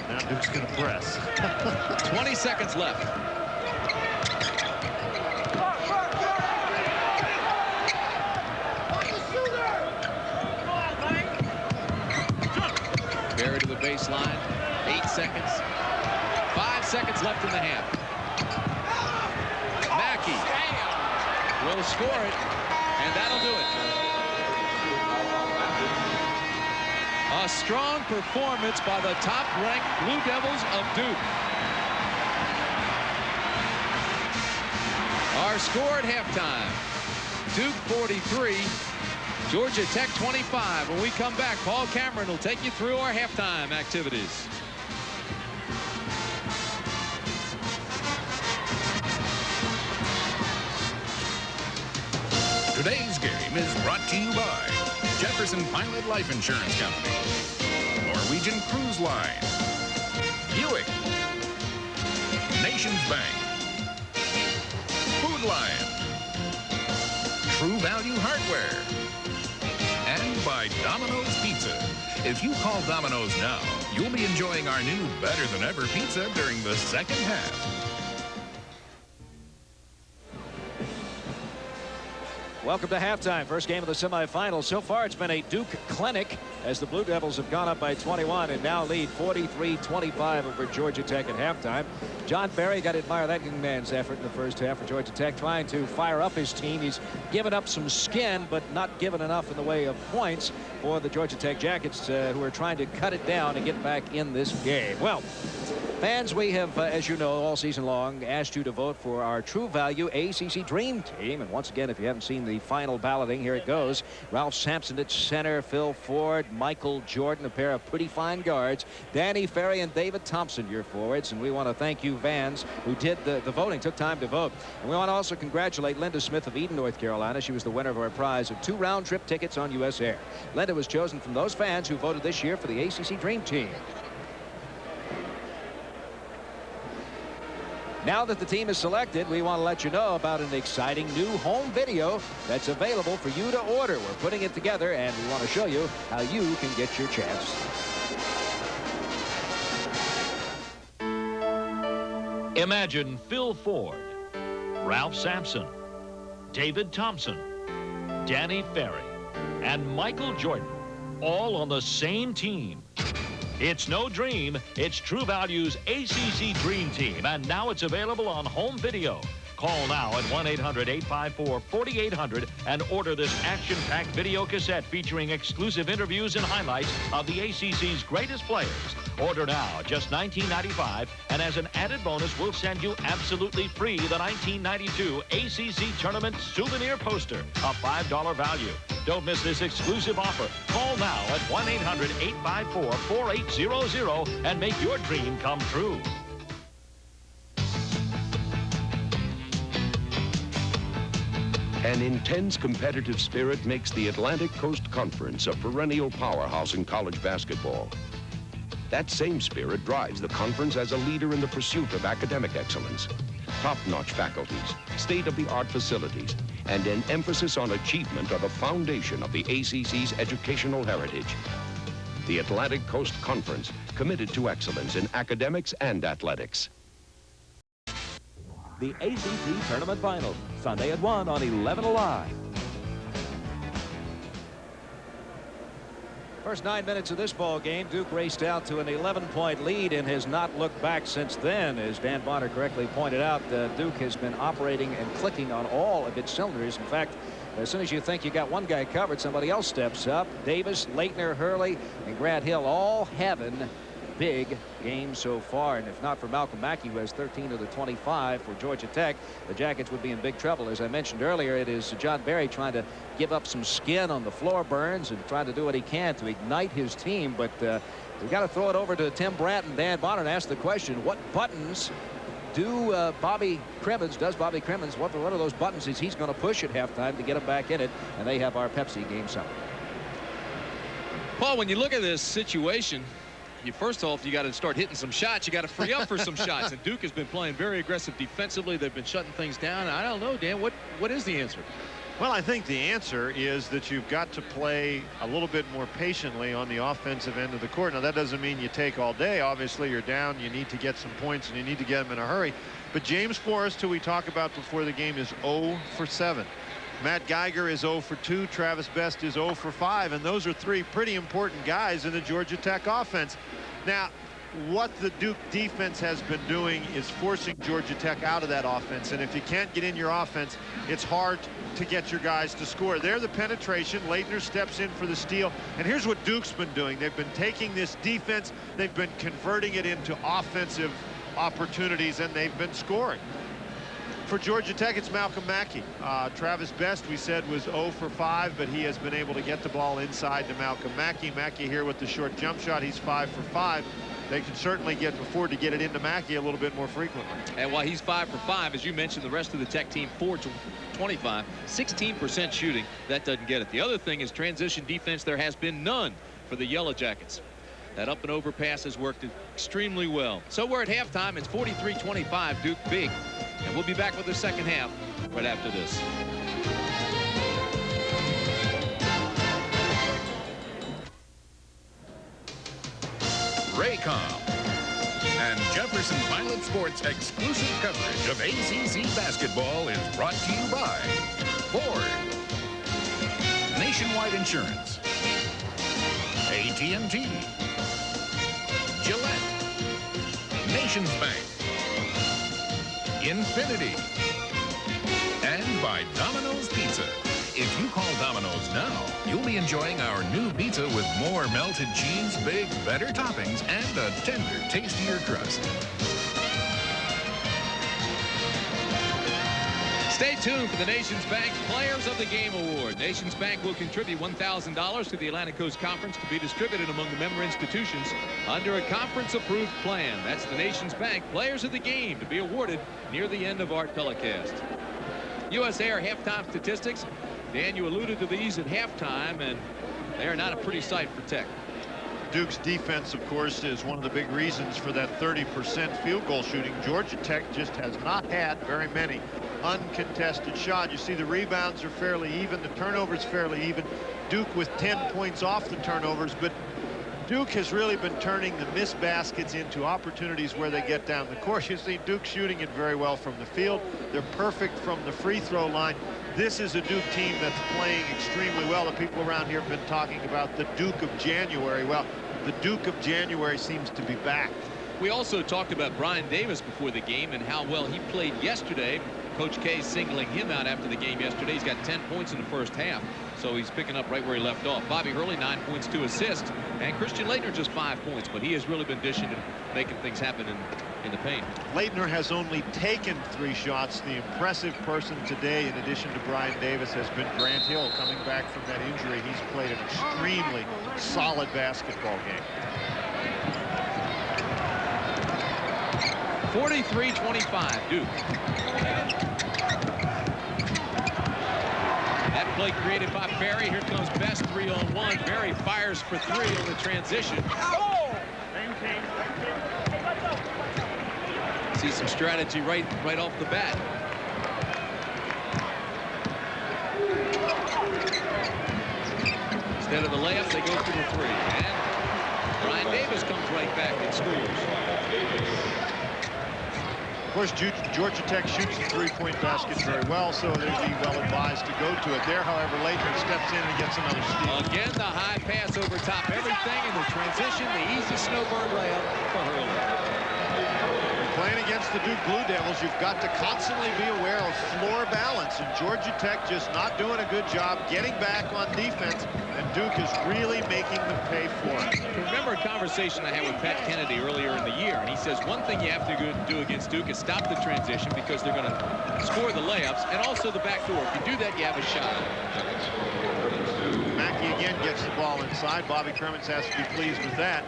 Now Duke's going to press. 20 seconds left. Barry to the baseline. 8 seconds. 5 seconds left in the half. Mackey will score it, and that'll do it. A strong performance by the top-ranked Blue Devils of Duke. Our score at halftime: Duke 43, Georgia Tech 25. When we come back, Paul Cameron will take you through our halftime activities. Today's game is brought to you by Jefferson Pilot Life Insurance Company, Norwegian Cruise Line, Buick, Nations Bank, Food Lion, True Value Hardware, and by Domino's Pizza. If you call Domino's now, you'll be enjoying our new better than ever pizza during the second half. Welcome to halftime. First game of the semifinals. So far, it's been a Duke clinic as the Blue Devils have gone up by 21 and now lead 43-25 over Georgia Tech at halftime. Jon Barry, got to admire that young man's effort in the first half for Georgia Tech, trying to fire up his team. He's given up some skin, but not given enough in the way of points for the Georgia Tech Jackets, who are trying to cut it down and get back in this game. Well, fans, we have, as you know, all season long asked you to vote for our True Value ACC Dream Team. And once again, if you haven't seen the final balloting, here it goes. Ralph Sampson at center, Phil Ford, Michael Jordan, a pair of pretty fine guards, Danny Ferry and David Thompson, your forwards. And we want to thank you, fans, who did the voting, took time to vote. And we want to also congratulate Linda Smith of Eden, North Carolina. She was the winner of our prize of 2 round-trip tickets on U.S. Air. Linda was chosen from those fans who voted this year for the ACC Dream Team. Now that the team is selected, we want to let you know about an exciting new home video that's available for you to order. We're putting it together, and we want to show you how you can get your chance. Imagine Phil Ford, Ralph Sampson, David Thompson, Danny Ferry, and Michael Jordan, all on the same team. It's no dream, it's True Value's ACC Dream Team, and now it's available on home video. Call now at 1-800-854-4800 and order this action-packed video cassette featuring exclusive interviews and highlights of the ACC's greatest players. Order now, just $19.95, and as an added bonus, we'll send you absolutely free the 1992 ACC Tournament souvenir poster, a $5 value. Don't miss this exclusive offer. Call now at 1-800-854-4800 and make your dream come true. An intense competitive spirit makes the Atlantic Coast Conference a perennial powerhouse in college basketball. That same spirit drives the conference as a leader in the pursuit of academic excellence, top-notch faculties, state-of-the-art facilities, and an emphasis on achievement are the foundation of the ACC's educational heritage. The Atlantic Coast Conference, committed to excellence in academics and athletics. The ACC Tournament Finals, Sunday at 1 on 11 Alive. First 9 minutes of this ball game, Duke raced out to an 11-point lead and has not looked back since then. As Dan Bonner correctly pointed out, Duke has been operating and clicking on all of its cylinders. In fact, as soon as you think you got one guy covered, somebody else steps up. Davis, Leitner, Hurley, and Grant Hill all having big game so far, and if not for Malcolm Mackey, who has 13 of the 25 for Georgia Tech, the Jackets would be in big trouble. As I mentioned earlier, it is Jon Barry trying to give up some skin on the floor burns and trying to do what he can to ignite his team, but we've got to throw it over to Tim Brandt and Dan Bonner and ask the question, what buttons does Bobby Crimmins, what are those buttons is he's going to push at halftime to get them back in it? And they have our Pepsi game summary. Paul, when you look at this situation, first off, you got to start hitting some shots. You got to free up for some shots. And Duke has been playing very aggressive defensively. They've been shutting things down. I don't know, Dan, what is the answer? Well, I think the answer is that you've got to play a little bit more patiently on the offensive end of the court. Now, that doesn't mean you take all day. Obviously, you're down. You need to get some points, and you need to get them in a hurry. But James Forrest, who we talked about before the game, is 0 for 7. Matt Geiger is 0 for 2. Travis Best is 0 for 5. And those are three pretty important guys in the Georgia Tech offense. Now, what the Duke defense has been doing is forcing Georgia Tech out of that offense. And if you can't get in your offense, it's hard to get your guys to score. There, the penetration. Leitner steps in for the steal. And here's what Duke's been doing. They've been taking this defense, they've been converting it into offensive opportunities, and they've been scoring. For Georgia Tech, it's Malcolm Mackey. Travis Best, we said, was 0 for 5, but he has been able to get the ball inside to Malcolm Mackey. Mackey here with the short jump shot. He's 5 for 5. They can certainly afford to get it into Mackey a little bit more frequently. And while he's 5 for 5, as you mentioned, the rest of the Tech team 4 to 25, 16% shooting. That doesn't get it. The other thing is transition defense. There has been none for the Yellow Jackets. That up and over pass has worked extremely well. So we're at halftime. It's 43-25, Duke big. And we'll be back with the second half right after this. Raycom and Jefferson Pilot Sports exclusive coverage of ACC basketball is brought to you by Ford, Nationwide Insurance, AT&T, Gillette, Nations Bank, Infinity, and by Domino's Pizza. If you call Domino's now, you'll be enjoying our new pizza with more melted cheese, big, better toppings, and a tender, tastier crust. Stay tuned for the Nations Bank Players of the Game Award. Nations Bank will contribute $1,000 to the Atlantic Coast Conference to be distributed among the member institutions under a conference-approved plan. That's the Nations Bank Players of the Game to be awarded near the end of our telecast. U.S. Air halftime statistics. Dan, you alluded to these at halftime, and they are not a pretty sight for Tech. Duke's defense, of course, is one of the big reasons for that 30% field goal shooting. Georgia Tech just has not had very many uncontested shots. You see the rebounds are fairly even. The turnovers fairly even. Duke with 10 points off the turnovers, but Duke has really been turning the missed baskets into opportunities where they get down the court. You see Duke shooting it very well from the field. They're perfect from the free throw line. This is a Duke team that's playing extremely well. The people around here have been talking about the Duke of January. Well, the Duke of January seems to be back. We also talked about Brian Davis before the game and how well he played yesterday. Coach K singling him out after the game yesterday. He's got 10 points in the first half, so he's picking up right where he left off. Bobby Hurley, 9 points, 2 assists, and Christian Leitner just 5 points, but he has really been dishing and making things happen in the paint. Leitner has only taken 3 shots. The impressive person today, in addition to Brian Davis, has been Grant Hill coming back from that injury. He's played an extremely solid basketball game. 43-25, Duke. That play created by Barry. Here comes Best, 3-on-1. Barry fires for 3 on the transition. See some strategy right off the bat. Instead of the layup, they go for the 3. And Brian Davis comes right back and scores. Of course, Georgia Tech shoots the 3-point basket very well, so they'd be well advised to go to it. There, however, Leitner steps in and gets another steal. Again, the high pass over top everything in the transition, the easy snowbird layup for Hurley. Playing against the Duke Blue Devils, you've got to constantly be aware of floor balance, and Georgia Tech just not doing a good job getting back on defense, and Duke is really making them pay for it. Remember a conversation I had with Pat Kennedy earlier in the year, and he says one thing you have to do against Duke is stop the transition because they're going to score the layups and also the back door. If you do that, you have a shot. Mackey again gets the ball inside. Bobby Cremins has to be pleased with that.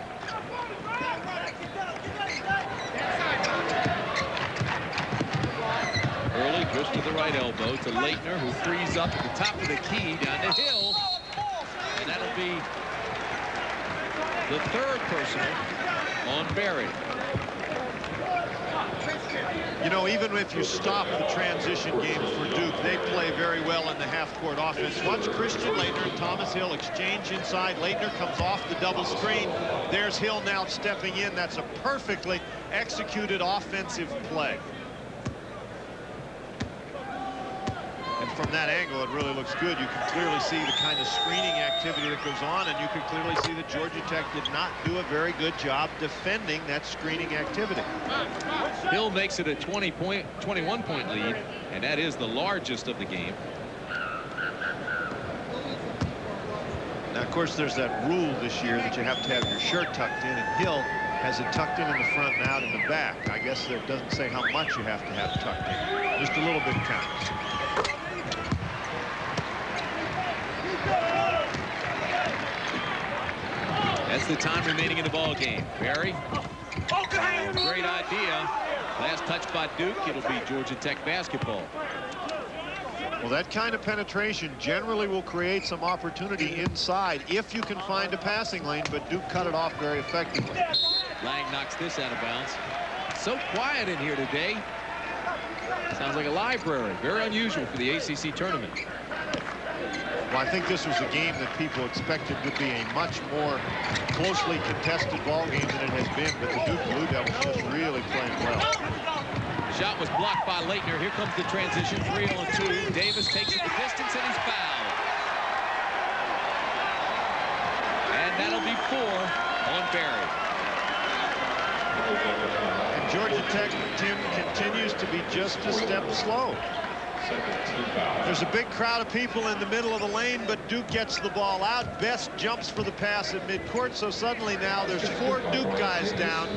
Early twist to the right elbow to Leitner, who frees up at the top of the key down to Hill. And that'll be the 3rd personal on Barry. You know, even if you stop the transition games for Duke, they play very well in the half-court offense. Watch Christian Laettner and Thomas Hill exchange inside. Laettner comes off the double screen. There's Hill now stepping in. That's a perfectly executed offensive play. And from that angle, it really looks good. You can clearly see the kind of screening activity that goes on, and you can clearly see that Georgia Tech did not do a very good job defending that screening activity. Hill makes it a 21-point lead, and that is the largest of the game. Now, of course, there's that rule this year that you have to have your shirt tucked in, and Hill has it tucked in the front and out in the back. I guess it doesn't say how much you have to have tucked in. Just a little bit counts. That's the time remaining in the ball game. Barry. Great idea. Last touch by Duke. It'll be Georgia Tech basketball. Well, that kind of penetration generally will create some opportunity inside if you can find a passing lane, but Duke cut it off very effectively. Lang knocks this out of bounds. So quiet in here today. Sounds like a library. Very unusual for the ACC tournament. Well, I think this was a game that people expected would be a much more closely contested ball game than it has been, but the Duke Blue Devils just really playing well. Shot was blocked by Laettner. Here comes the transition. 3-on-2. Davis takes it the distance, and he's fouled. And that'll be 4 on Barry. And Georgia Tech, Tim, continues to be just a step slow. There's a big crowd of people in the middle of the lane, but Duke gets the ball out. Best jumps for the pass at midcourt, so suddenly now there's 4 Duke guys down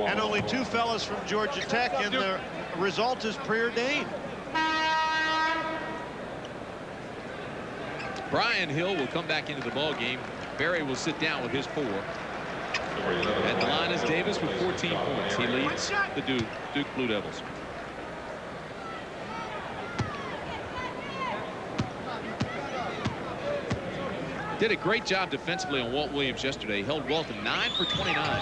and only 2 fellas from Georgia Tech, and the result is preordained. Brian Hill will come back into the ball game. Barry will sit down with his 4. At the line is Davis with 14 points. He leads the Duke Blue Devils. Did a great job defensively on Walt Williams yesterday. Held Walton 9 for 29.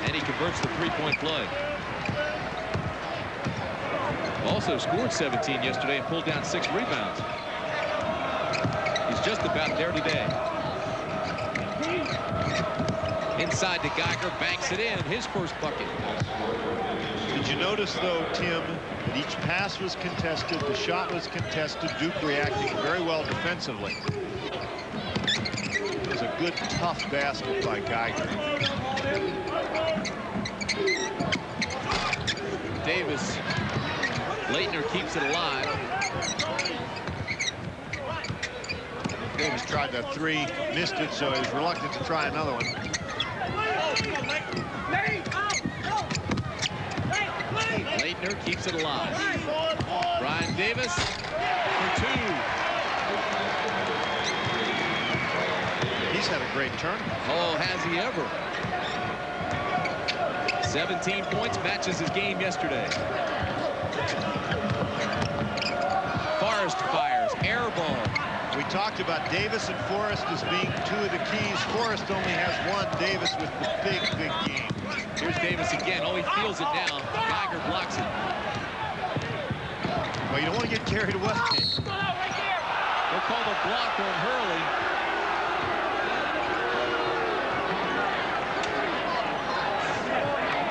And he converts the 3-point play. Also scored 17 yesterday and pulled down 6 rebounds. He's just about there today. Inside to Geiger, banks it in. His first bucket. Did you notice, though, Tim, that each pass was contested, the shot was contested, Duke reacting very well defensively. It was a good, tough basket by Geiger. Davis. Laettner keeps it alive. Davis tried that 3, missed it, so he's reluctant to try another one. Laettner keeps it alive. Brian Davis for 2. He's had a great turn. Oh, has he ever? 17 points, matches his game yesterday. Forrest fires, air ball. We talked about Davis and Forrest as being 2 of the keys. Forrest only has 1. Davis with the big game. Here's Davis again. Oh, he feels it now. Geiger blocks it. Well, you don't want to get carried away. They'll call the block on Hurley.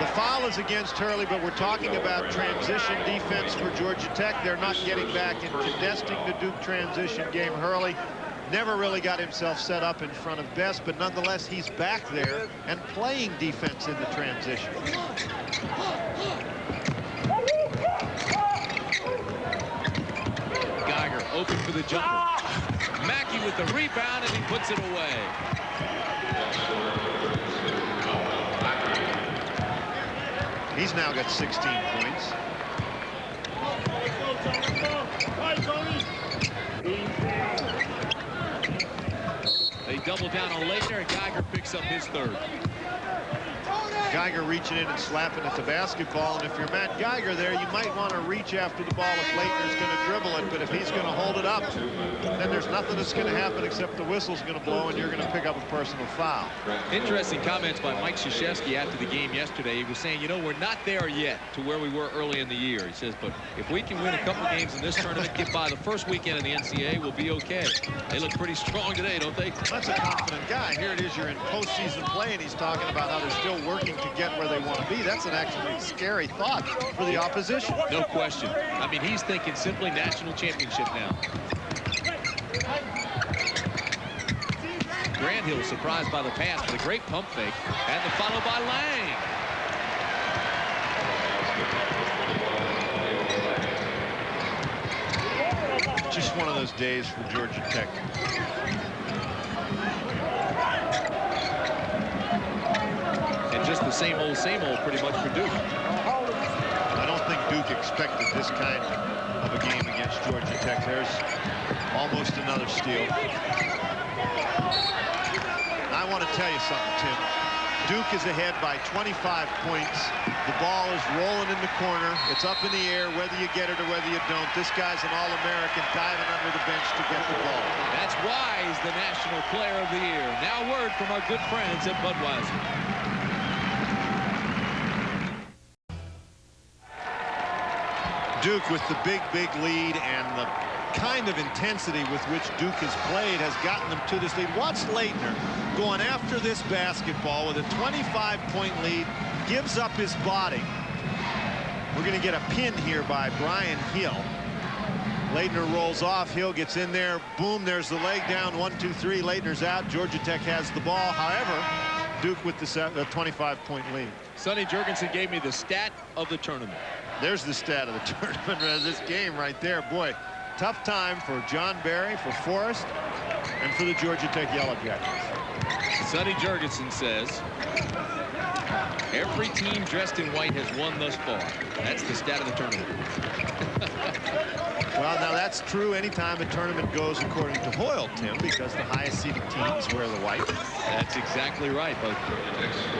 The foul is against Hurley, but we're talking about transition defense for Georgia Tech. They're not getting back and contesting the Duke transition game. Hurley never really got himself set up in front of Best, but nonetheless, he's back there and playing defense in the transition. Geiger open for the jumper. Mackey with the rebound, and he puts it away. He's now got 16 points. They double down on Laettner, and Geiger picks up his 3rd. Geiger reaching in and slapping at the basketball, and if you're Matt Geiger there, you might want to reach after the ball if Leitner's going to dribble it, but if he's going to hold it up, then there's nothing that's going to happen except the whistle's going to blow and you're going to pick up a personal foul. Interesting comments by Mike Krzyzewski after the game yesterday. He was saying, you know, we're not there yet to where we were early in the year. He says, but if we can win a couple games in this tournament, get by the first weekend of the NCAA, we'll be okay. They look pretty strong today, don't they? That's a confident guy. Here it is, you're in postseason play, and he's talking about how they're still working to get where they want to be. That's an actually scary thought for the opposition. No question. I mean, he's thinking simply national championship now. Grandhill surprised by the pass with a great pump fake, and the follow by Lang. Just one of those days for Georgia Tech. And just the same old pretty much for Duke. I don't think Duke expected this kind of a game against Georgia Tech. There's almost another steal. I want to tell you something, Tim. Duke is ahead by 25 points. The ball is rolling in the corner. It's up in the air, whether you get it or whether you don't. This guy's an All-American diving under the bench to get the ball. That's why he's the National Player of the Year. Now a word from our good friends at Budweiser. Duke with the big lead, and the kind of intensity with which Duke has played has gotten them to this lead. Watch Leitner going after this basketball with a 25-point lead, gives up his body. We're going to get a pin here by Brian Hill. Leitner rolls off. Hill gets in there. Boom, there's the leg down. 1, 2, 3. Leitner's out. Georgia Tech has the ball. However, Duke with the 25-point lead. Sonny Jurgensen gave me the stat of the tournament. There's the stat of the tournament of this game right there. Boy, tough time for Jon Barry, for Forrest, and for the Georgia Tech Yellow Jackets. Sonny Jurgensen says, every team dressed in white has won thus far. That's the stat of the tournament. Well, now that's true anytime a tournament goes according to Hoyle, Tim, because the highest seeded teams wear the white. That's exactly right, but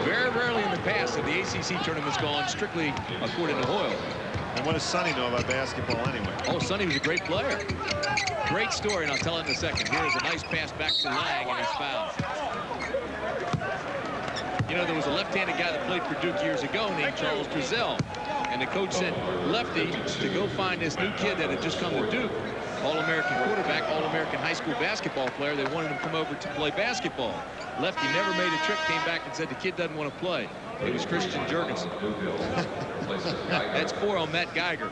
very rarely in the past have the ACC tournaments gone strictly according to Hoyle. And what does Sonny know about basketball anyway? Oh, Sonny was a great player. Great story, and I'll tell it in a second. Here's a nice pass back to Lang, and he's fouled. You know, there was a left-handed guy that played for Duke years ago named Charles Drizel. And the coach sent Lefty to go find this new kid that had just come to Duke. All-American quarterback, All-American high school basketball player. They wanted him to come over to play basketball. Lefty never made a trip, came back and said the kid doesn't want to play. It was Christian Jurgensen. That's 4 on Matt Geiger.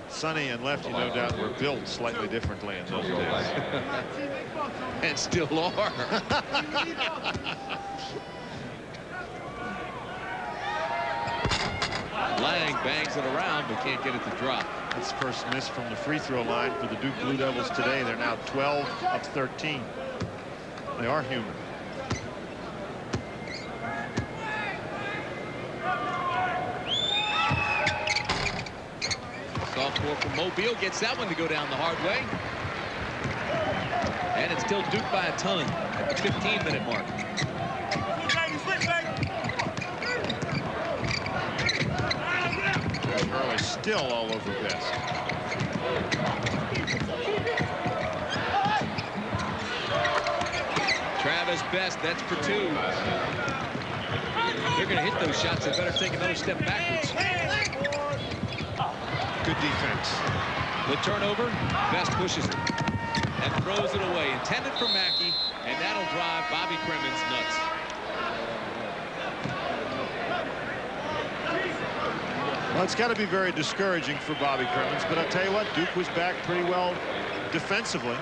Sonny and Lefty, no doubt, were built slightly differently in those days. And still are. Lang bangs it around, but can't get it to drop. His first miss from the free throw line for the Duke Blue Devils today. They're now 12 of 13. They are human. Sophomore from Mobile gets that one to go down the hard way. And it's still Duke by a ton at the 15-minute mark. Early still all over Best. Travis Best, that's for 2. They're going to hit those shots. They better take another step backwards. Good defense. The turnover, Best pushes it and throws it away. Intended for Mackey, and that'll drive Bobby Crimmins nuts. Well, it's got to be very discouraging for Bobby Crimmins, but I'll tell you what, Duke was back pretty well defensively.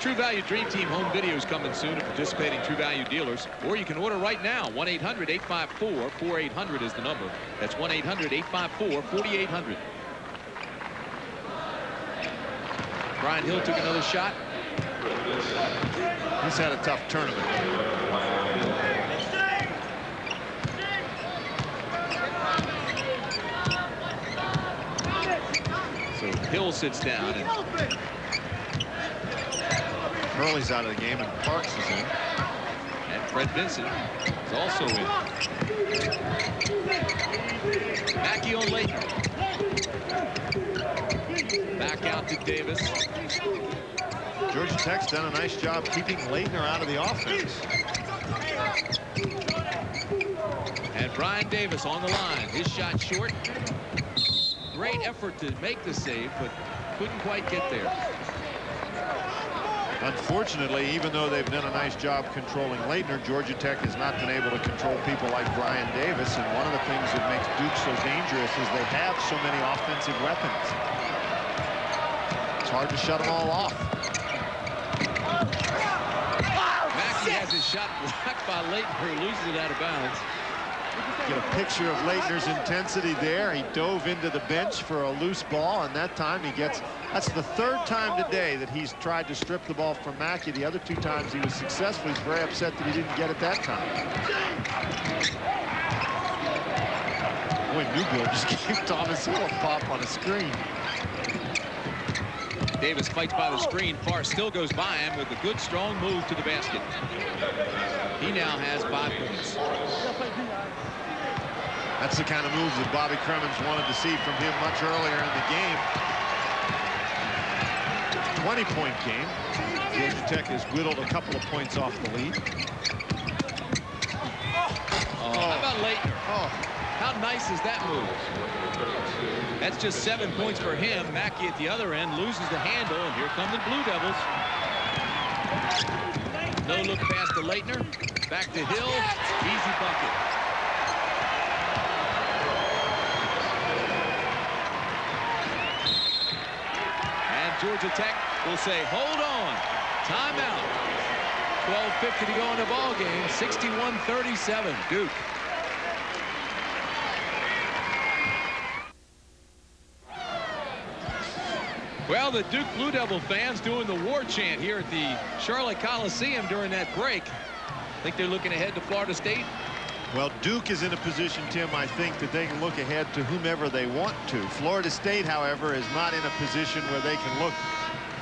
True Value Dream Team home videos coming soon to participating True Value dealers, or you can order right now. 1-800-854-4800 is the number. That's 1-800-854-4800. Brian Hill took another shot. He's had a tough tournament. So Hill sits down, and Hurley's out of the game, and Parks is in. And Fred Vincent is also in. Mackey on Layton. Back out to Davis. Georgia Tech's done a nice job keeping Leitner out of the offense. And Brian Davis on the line. His shot short. Great effort to make the save, but couldn't quite get there. Unfortunately, even though they've done a nice job controlling Leitner, Georgia Tech has not been able to control people like Brian Davis. And one of the things that makes Duke so dangerous is they have so many offensive weapons. It's hard to shut them all off. Mackey has his shot blocked by Leitner, who loses it out of bounds. Get a picture of Leitner's intensity there. He dove into the bench for a loose ball, and that time he gets, that's the third time today that he's tried to strip the ball from Mackey. The other 2 times he was successful. He's very upset that he didn't get it that time. Boy, Newbill just gave Thomas Hill a pop on a screen. Davis fights by the screen. Farr still goes by him with a good, strong move to the basket. He now has 5 points. That's the kind of move that Bobby Cremins wanted to see from him much earlier in the game. 20-point game. Georgia Tech has whittled a couple of points off the lead. How about Leitner? How nice is that move? That's just 7 points for him. Mackey at the other end loses the handle, and here come the Blue Devils. No look pass to Leitner. Back to Hill. Easy bucket. And Georgia Tech will say, hold on. Timeout. 12:50 to go in the ball game. 61-37, Duke. Well, the Duke Blue Devil fans doing the war chant here at the Charlotte Coliseum during that break. I think they're looking ahead to Florida State. Well, Duke is in a position, Tim, I think, that they can look ahead to whomever they want to. Florida State, however, is not in a position where they can look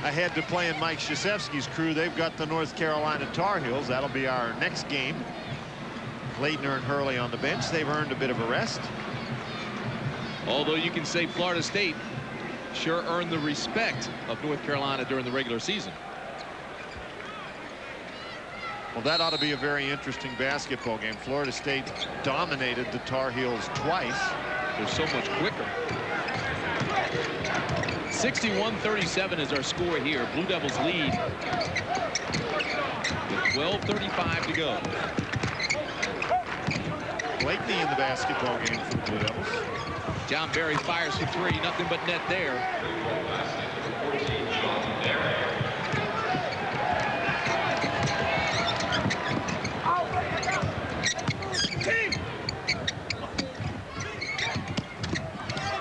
ahead to playing Mike Krzyzewski's crew. They've got the North Carolina Tar Heels. That'll be our next game. Leitner and Hurley on the bench. They've earned a bit of a rest. Although you can say Florida State sure earned the respect of North Carolina during the regular season. Well, that ought to be a very interesting basketball game. Florida State dominated the Tar Heels twice. They're so much quicker. 61-37 is our score here. Blue Devils lead with 12:35 to go. Blakeney in the basketball game for the Blue Devils. Jon Barry fires for 3. Nothing but net there.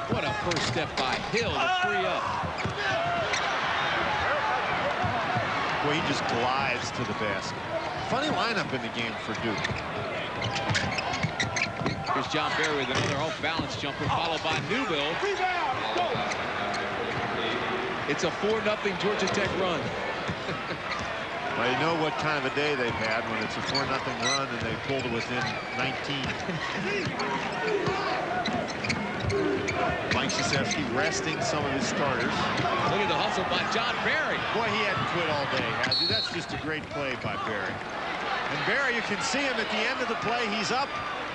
What a first step by Hill to free up. Boy, he just glides to the basket. Funny lineup in the game for Duke. Here's Jon Barry with another off-balance jumper, followed by Newbill. It's a 4-0 Georgia Tech run. Well, you know what kind of a day they've had when it's a 4-0 run and they pull to within 19. Mike Krzyzewski resting some of his starters. Look at the hustle by Jon Barry. Boy, he hadn't quit all day, has he? That's just a great play by Barry. And Barry, you can see him at the end of the play. He's up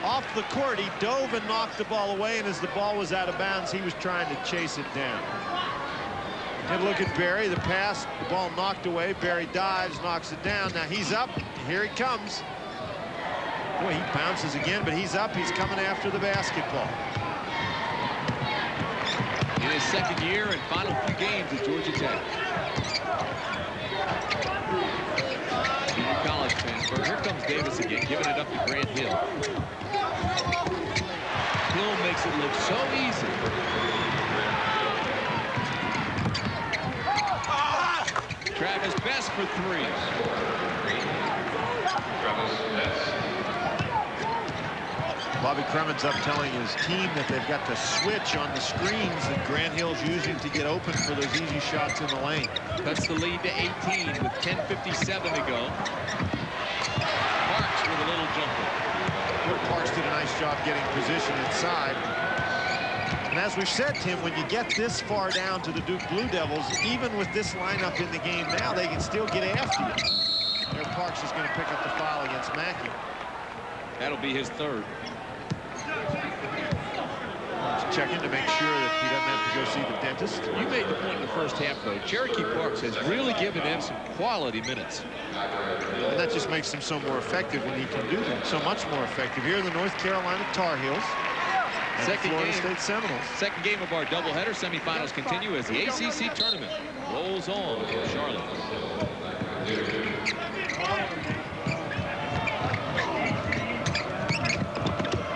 off the court. He dove and knocked the ball away, and as the ball was out of bounds, he was trying to chase it down. And look at Barry, the pass, the ball knocked away. Barry dives, knocks it down. Now he's up. Here he comes. Boy, he bounces again, but he's up. He's coming after the basketball. In his second year and final few games at Georgia Tech. Junior college transfer. Here comes Davis again, giving it up to Grant Hill. Hill makes it look so easy. Travis Best for 3. Bobby Cremins up telling his team that they've got to switch on the screens that Grant Hill's using to get open for those easy shots in the lane. Cuts the lead to 18 with 10:57 to go. Parks with jumper. Parks did a nice job getting position inside. And as we've said, Tim, when you get this far down to the Duke Blue Devils, even with this lineup in the game now, they can still get after you. There, Parks is going to pick up the foul against Mackey. That'll be his third. Checking to make sure that he doesn't have to go see the dentist. You made the point in the first half, though. Cherokee Parks has really given them some quality minutes. And that just makes him so more effective when he can do them. So much more effective. Here in the North Carolina Tar Heels. Second Florida game. State Seminoles. Second game of our doubleheader. Semifinals continue as the ACC tournament rolls on in Charlotte.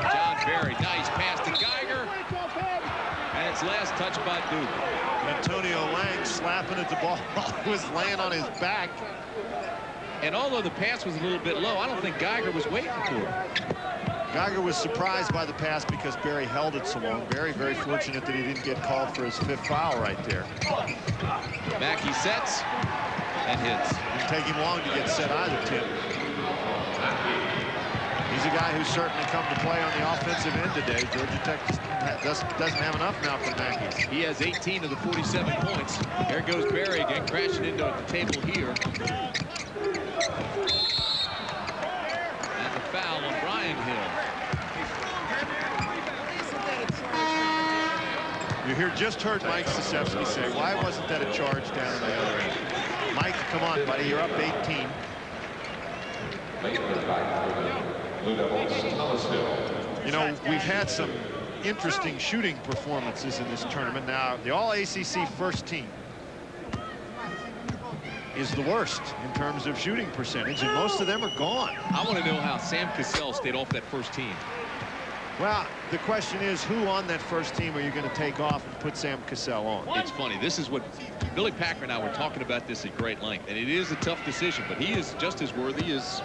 Jon Barry, nice pass to Geiger. And it's last touch by Duke. Antonio Lang slapping at the ball while he was laying on his back. And although the pass was a little bit low, I don't think Geiger was waiting for it. Geiger was surprised by the pass because Barry held it so long. Barry very fortunate that he didn't get called for his 5th foul right there. Mackey sets and hits. Didn't take him long to get set either, Tim. He's a guy who's certainly come to play on the offensive end today. Georgia Tech doesn't have enough now for Mackey. He has 18 of the 47 points. There goes Barry again, crashing into the table here. And the foul on Brian Hill. You just heard Mike Krzyzewski say, why wasn't that a charge down on the other end? Mike, come on, buddy, you're up 18. You know, we've had some interesting shooting performances in this tournament. Now, the All-ACC first team is the worst in terms of shooting percentage, and most of them are gone. I want to know how Sam Cassell stayed off that first team. Well, the question is, who on that first team are you going to take off and put Sam Cassell on? It's funny. This is what Billy Packer and I were talking about this at great length, and it is a tough decision, but he is just as worthy as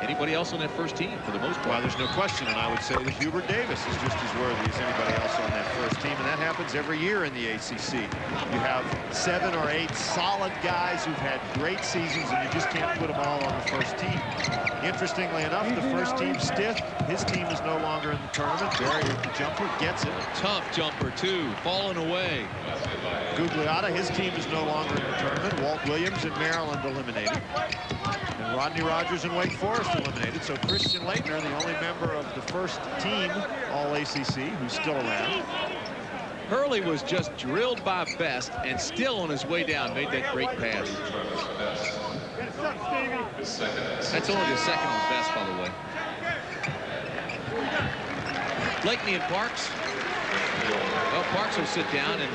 anybody else on that first team for the most part. Well, there's no question, and I would say that Hubert Davis is just as worthy as anybody else on that first team, and that happens every year in the ACC. You have 7 or 8 solid guys who've had great seasons, and you just can't put them all on the first team. Interestingly enough, the first team, Stith, his team is no longer in the tournament. Barry with the jumper gets it. Tough jumper, too, falling away. Gugliotta, his team is no longer in the tournament. Walt Williams in Maryland eliminated. And Rodney Rogers in Wake Forest eliminated. So Christian Laettner, the only member of the first team All-ACC who's still around. Hurley was just drilled by Best and still on his way down made that great pass. That's only the second on Best, by the way. Blakeney and Parks. Well, Parks will sit down and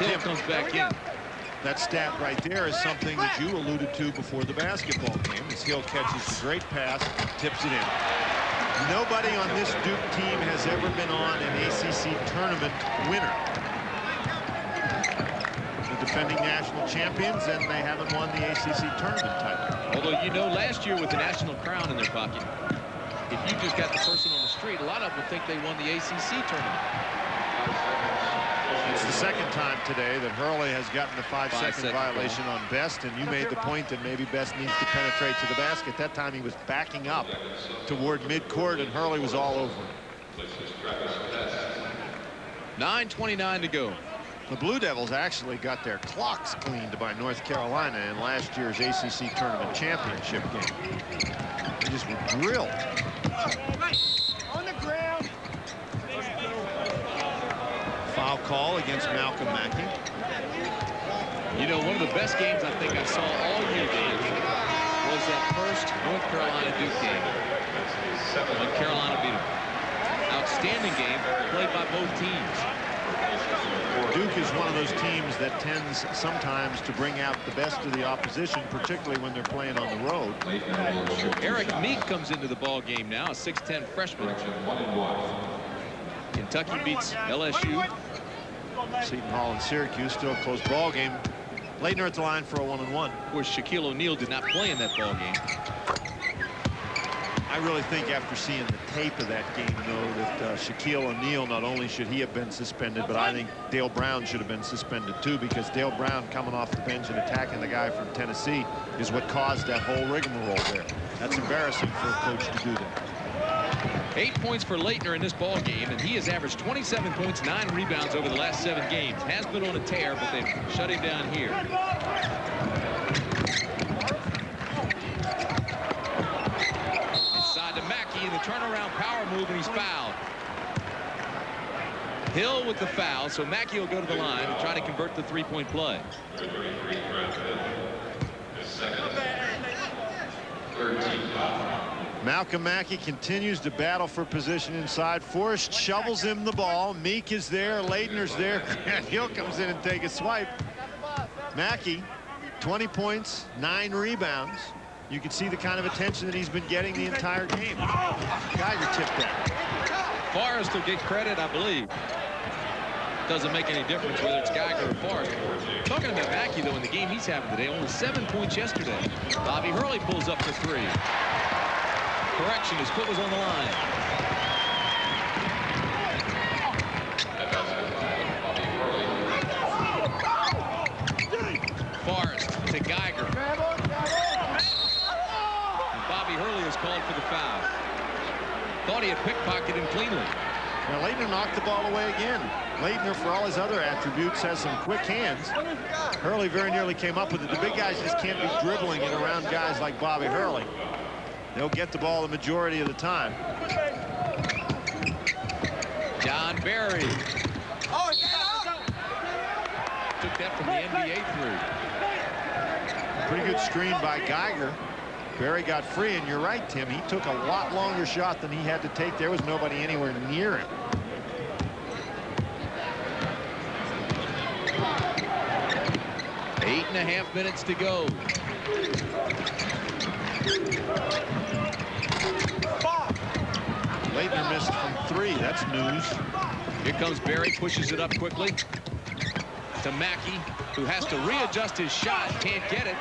Hill comes back in. That stat right there is something that you alluded to before the basketball game, as Hill catches the great pass, tips it in. Nobody on this Duke team has ever been on an ACC tournament winner. The defending national champions, and they haven't won the ACC tournament title. Although, you know, last year with the national crown in their pocket, if you just got the person on the street, a lot of them would think they won the ACC tournament. It's the second time today that Hurley has gotten a 5-second violation on Best, and you made the point that maybe Best needs to penetrate to the basket. That time he was backing up toward midcourt, and Hurley was all over him. 9:29 to go. The Blue Devils actually got their clocks cleaned by North Carolina in last year's ACC tournament championship game. They just were drilled. On the ground. Foul call against Malcolm Mackey. You know, one of the best games I think I saw all year, Dan, was that first North Carolina-Duke game when Carolina beat them. Outstanding game played by both teams. Duke is one of those teams that tends sometimes to bring out the best of the opposition, particularly when they're playing on the road. Eric Meek comes into the ball game now, a 6'10 freshman. Kentucky beats LSU. Seton Hall and Syracuse, still a close ball game. Laettner at the line for a 1-and-1. Of course, Shaquille O'Neal did not play in that ball game. I really think after seeing the tape of that game, though, that Shaquille O'Neal, not only should he have been suspended, but I think Dale Brown should have been suspended too, because Dale Brown coming off the bench and attacking the guy from Tennessee is what caused that whole rigmarole there. That's embarrassing for a coach to do that. 8 points for Leitner in this ball game, and he has averaged 27 points, 9 rebounds over the last 7 games. Has been on a tear, but they've shut him down here. Inside to Mackey in the turnaround power move, and he's fouled. Hill with the foul, so Mackey will go to the line and try to convert the 3-point play. Malcolm Mackey continues to battle for position inside. Forrest shovels him the ball. Meek is there. Leitner's there. Grant Hill comes in and takes a swipe. Mackey, 20 points, 9 rebounds. You can see the kind of attention that he's been getting the entire game. Geiger tipped that. Forrest will get credit, I believe. Doesn't make any difference whether it's Geiger or Forrest. Talking about Mackey, though, in the game he's having today, only 7 points yesterday. Bobby Hurley pulls up for 3. Correction, his foot was on the line. Forrest to Geiger. And Bobby Hurley is called for the foul. Thought he had pickpocketed him cleanly. Now, Leitner knocked the ball away again. Leitner, for all his other attributes, has some quick hands. Hurley very nearly came up with it. The big guys just can't be dribbling it around guys like Bobby Hurley. They'll get the ball the majority of the time. Jon Barry. Took that from the NBA through. Pretty good screen by Geiger. Barry got free, and you're right, Tim. He took a lot longer shot than he had to take. There was nobody anywhere near him. Eight and a half minutes to go. Leitner missed from 3. That's news. Here comes Barry, pushes it up quickly to Mackey, who has to readjust his shot. Can't get it.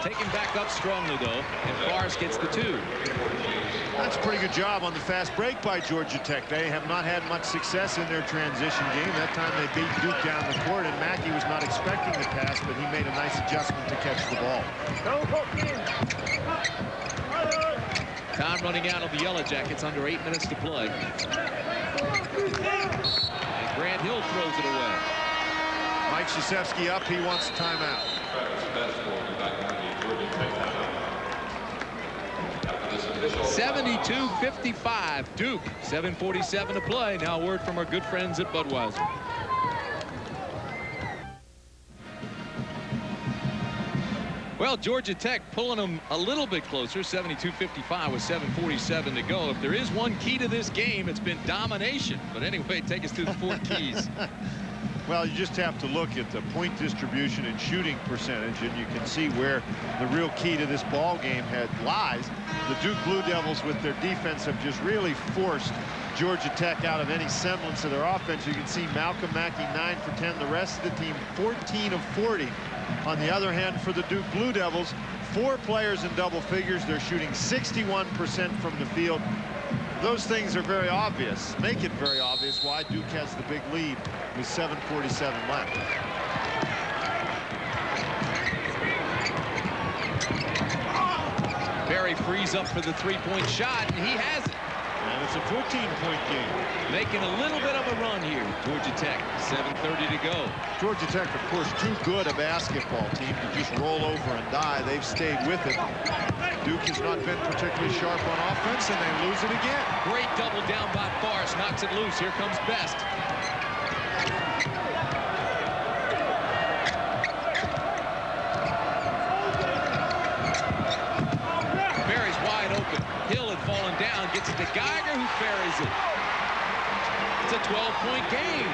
Taken back up strongly, though, and Forrest gets the 2. That's a pretty good job on the fast break by Georgia Tech. They have not had much success in their transition game. That time they beat Duke down the court, and Mackey was not expecting the pass, but he made a nice adjustment to catch the ball. Time running out of the Yellow Jackets, under 8 minutes to play. And Grant Hill throws it away. Mike Krzyzewski up. He wants timeout. 72-55 Duke. 7:47 to play. Now a word from our good friends at Budweiser. Well, Georgia Tech pulling them a little bit closer. 72-55 with 7:47 to go. If there is one key to this game, it's been domination. But anyway, take us through the 4 keys. Well, you just have to look at the point distribution and shooting percentage, and you can see where the real key to this ball game lies. The Duke Blue Devils, with their defense, have just really forced Georgia Tech out of any semblance of their offense. You can see Malcolm Mackey 9 for 10. The rest of the team 14 of 40. On the other hand, for the Duke Blue Devils, 4 players in double figures. They're shooting 61% from the field. Those things are very obvious, make it very obvious why Duke has the big lead with 7:47 left. Barry frees up for the 3-point shot, and he has it. And it's a 14-point game. Making a little bit of a run here, Georgia Tech. 7:30 to go. Georgia Tech, of course, too good a basketball team to just roll over and die. They've stayed with it. Duke has not been particularly sharp on offense, and they lose it again. Great double down by Forrest. Knocks it loose. Here comes Best. Barry's wide open. Hill had fallen down. Gets it to Geiger, who ferries it. It's a 12-point game.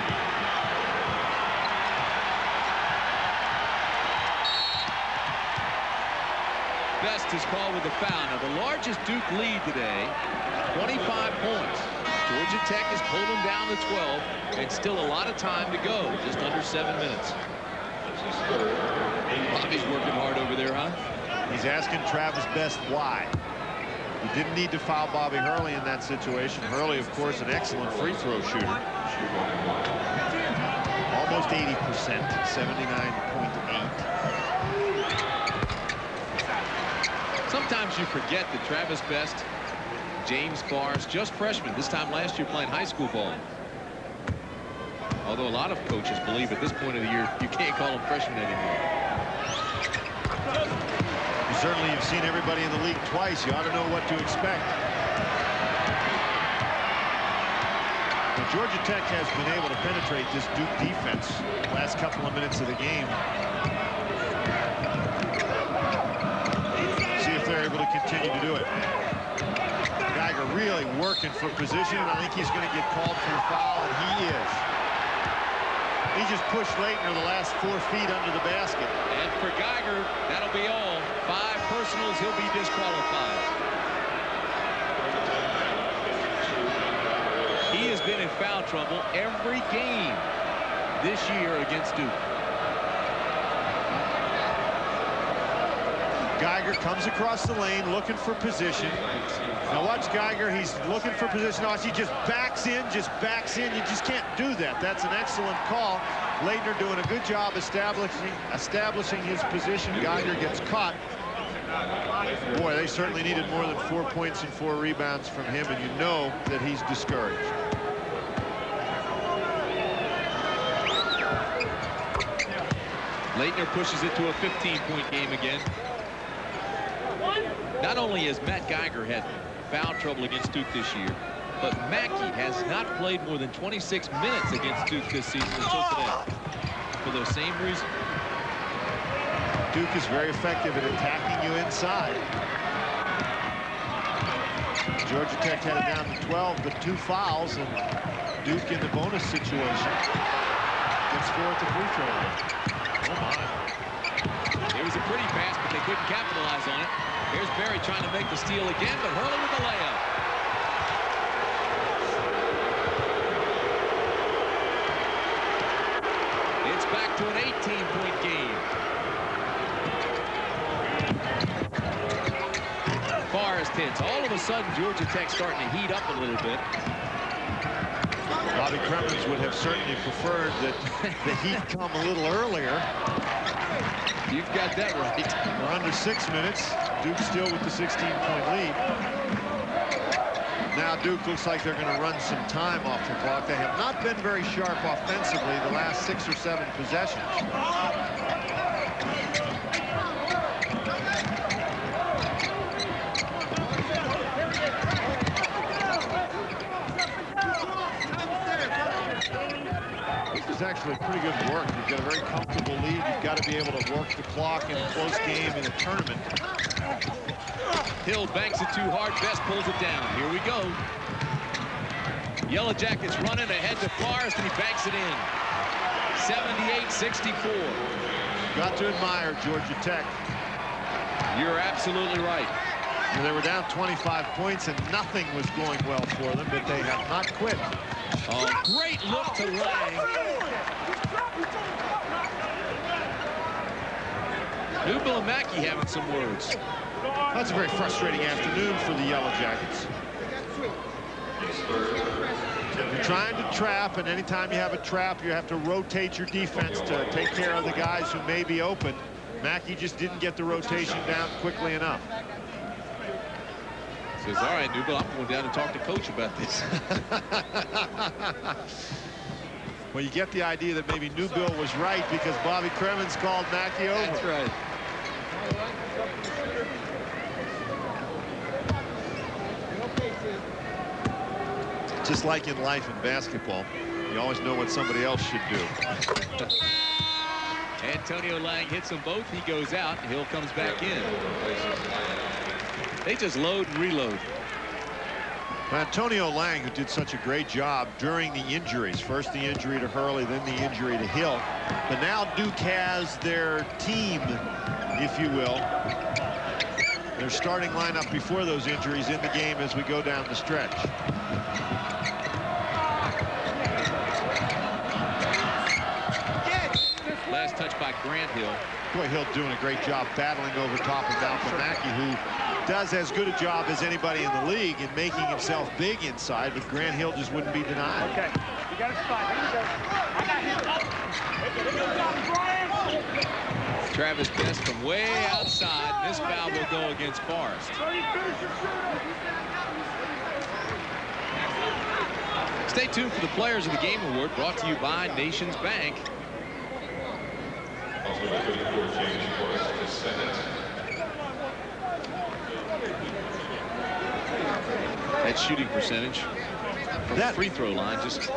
Best is called with a foul. Now, the largest Duke lead today, 25 points. Georgia Tech has pulled them down to 12, and still a lot of time to go, just under 7 minutes. Bobby's working hard over there, huh? He's asking Travis Best why. He didn't need to foul Bobby Hurley in that situation. Hurley, of course, an excellent free throw shooter. Almost 80%, 79.8. Sometimes you forget that Travis Best, James Farrs, just freshmen, this time last year playing high school ball. Although a lot of coaches believe at this point of the year you can't call them freshmen anymore. Certainly you've seen everybody in the league twice. You ought to know what to expect. But Georgia Tech has been able to penetrate this Duke defense last couple of minutes of the game. See if they're able to continue to do it. Geiger really working for position, and I think he's going to get called for a foul, and he is. He just pushed Leitner the last 4 feet under the basket. And for Geiger, that'll be all. 5 personals, he'll be disqualified. He has been in foul trouble every game this year against Duke. Geiger comes across the lane looking for position. Now watch Geiger, he's looking for position. Watch, he just backs in. You just can't do that. That's an excellent call. Leitner doing a good job establishing his position. Geiger gets caught. Boy, they certainly needed more than 4 points and 4 rebounds from him, and you know that he's discouraged. Leitner pushes it to a 15-point game again. Not only has Matt Geiger had foul trouble against Duke this year, but Mackey has not played more than 26 minutes against Duke this season until today. For those same reasons. Duke is very effective at attacking you inside. Georgia Tech had it down to 12, but 2 fouls, and Duke in the bonus situation gets 4 at the free throw line. Oh my. It was a pretty pass, but they couldn't capitalize on it. Here's Barry trying to make the steal again, but Hurley with the layup. It's back to an 18-point game. Forrest hits. All of a sudden, Georgia Tech starting to heat up a little bit. Bobby Cremins would have certainly preferred that the heat come a little earlier. You've got that right. We're under 6 minutes. Duke still with the 16-point lead. Now Duke looks like they're going to run some time off the clock. They have not been very sharp offensively the last 6 or 7 possessions. This is actually pretty good work. You've got a very comfortable lead. You've got to be able to work the clock in a close game in a tournament. Hill banks it too hard. Best pulls it down. Here we go. Yellow Jackets running ahead to Forrest, and he banks it in. 78-64. Got to admire Georgia Tech. You're absolutely right. They were down 25 points, and nothing was going well for them, but they have not quit. Oh, great look to Lang. Newbill and Mackey having some words. That's a very frustrating afternoon for the Yellow Jackets. You're trying to trap, and anytime you have a trap, you have to rotate your defense to take care of the guys who may be open. Mackey just didn't get the rotation down quickly enough. Says, all right, Newbill, I'm going down and talk to Coach about this. Well, you get the idea that maybe Newbill was right because Bobby Cremins called Mackey over. That's right. Just like in life and basketball, you always know what somebody else should do. Antonio Lang hits them both. He goes out. Hill comes back in. They just load and reload. Antonio Lang, who did such a great job during the injuries. First the injury to Hurley, then the injury to Hill. But now Duke has their team, if you will. Their starting lineup before those injuries in the game as we go down the stretch. Last touch by Grant Hill. Boy, Hill doing a great job battling over top of Malcolm Mackey, who does as good a job as anybody in the league in making himself big inside, but Grant Hill just wouldn't be denied. Okay, you got a spot. Here you go. I got him. Travis Best from way outside. This foul will go against Forrest. Stay tuned for the Players of the Game Award, brought to you by Nations Bank. That shooting percentage from the free throw line just...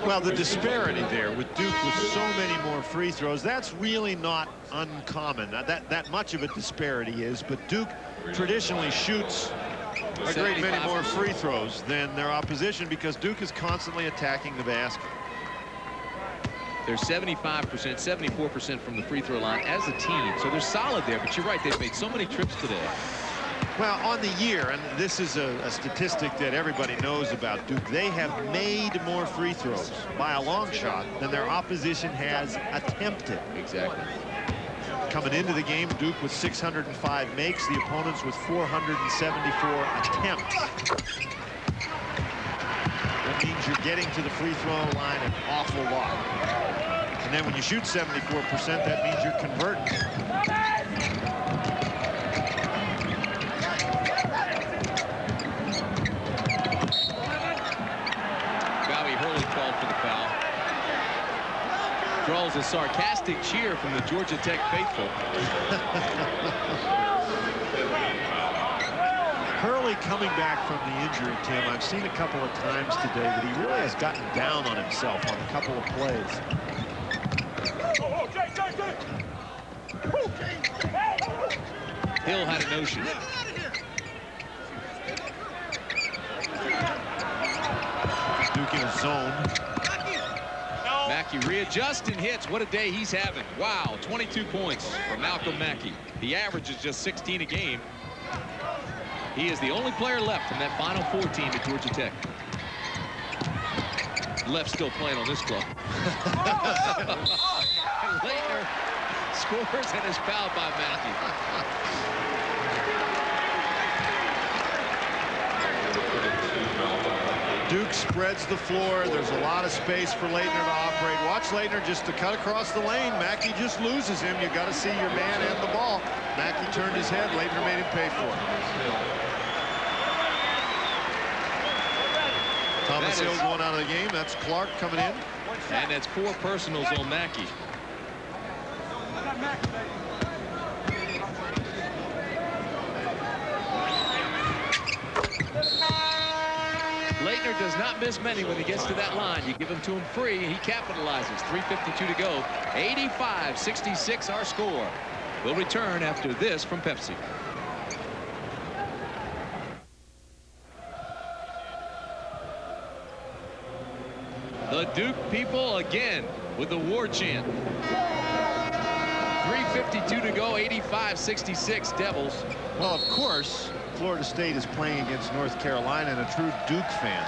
Well, the disparity there with Duke with so many more free throws, that's really not uncommon. That much of a disparity is, but Duke traditionally shoots a great many more free throws than their opposition because Duke is constantly attacking the basket. They're 75%, 74% from the free throw line as a team, so they're solid there, but you're right, they've made so many trips today. Well, on the year, and this is a statistic that everybody knows about Duke, they have made more free throws by a long shot than their opposition has attempted. Exactly. Coming into the game, Duke with 605 makes, the opponents with 474 attempts. That means you're getting to the free throw line an awful lot. And then when you shoot 74%, that means you're converting. Draws a sarcastic cheer from the Georgia Tech faithful. Hurley coming back from the injury, Tim, I've seen a couple of times today that he really has gotten down on himself on a couple of plays. Hill had a notion. Duke in a zone. Mackey readjusts and hits. What a day he's having. Wow, 22 points for Malcolm Mackey. He averages just 16 a game. He is the only player left from that Final Four team at Georgia Tech. Left still playing on this club. And Leitner scores and is fouled by Mackey. Duke spreads the floor. There's a lot of space for Leitner to operate. Watch Leitner just to cut across the lane. Mackey just loses him. You got to see your man and the ball. Mackey turned his head. Leitner made him pay for it. Thomas Hill going out of the game. That's Clark coming in. And that's 4 personals on Mackey. Leitner does not miss many when he gets to that line. You give him to him free, and he capitalizes. 3:52 to go. 85-66 our score. We'll return after this from Pepsi. The Duke people again with the war chant. 3:52 to go. 85-66 Devils. Well, of course, Florida State is playing against North Carolina, and a true Duke fan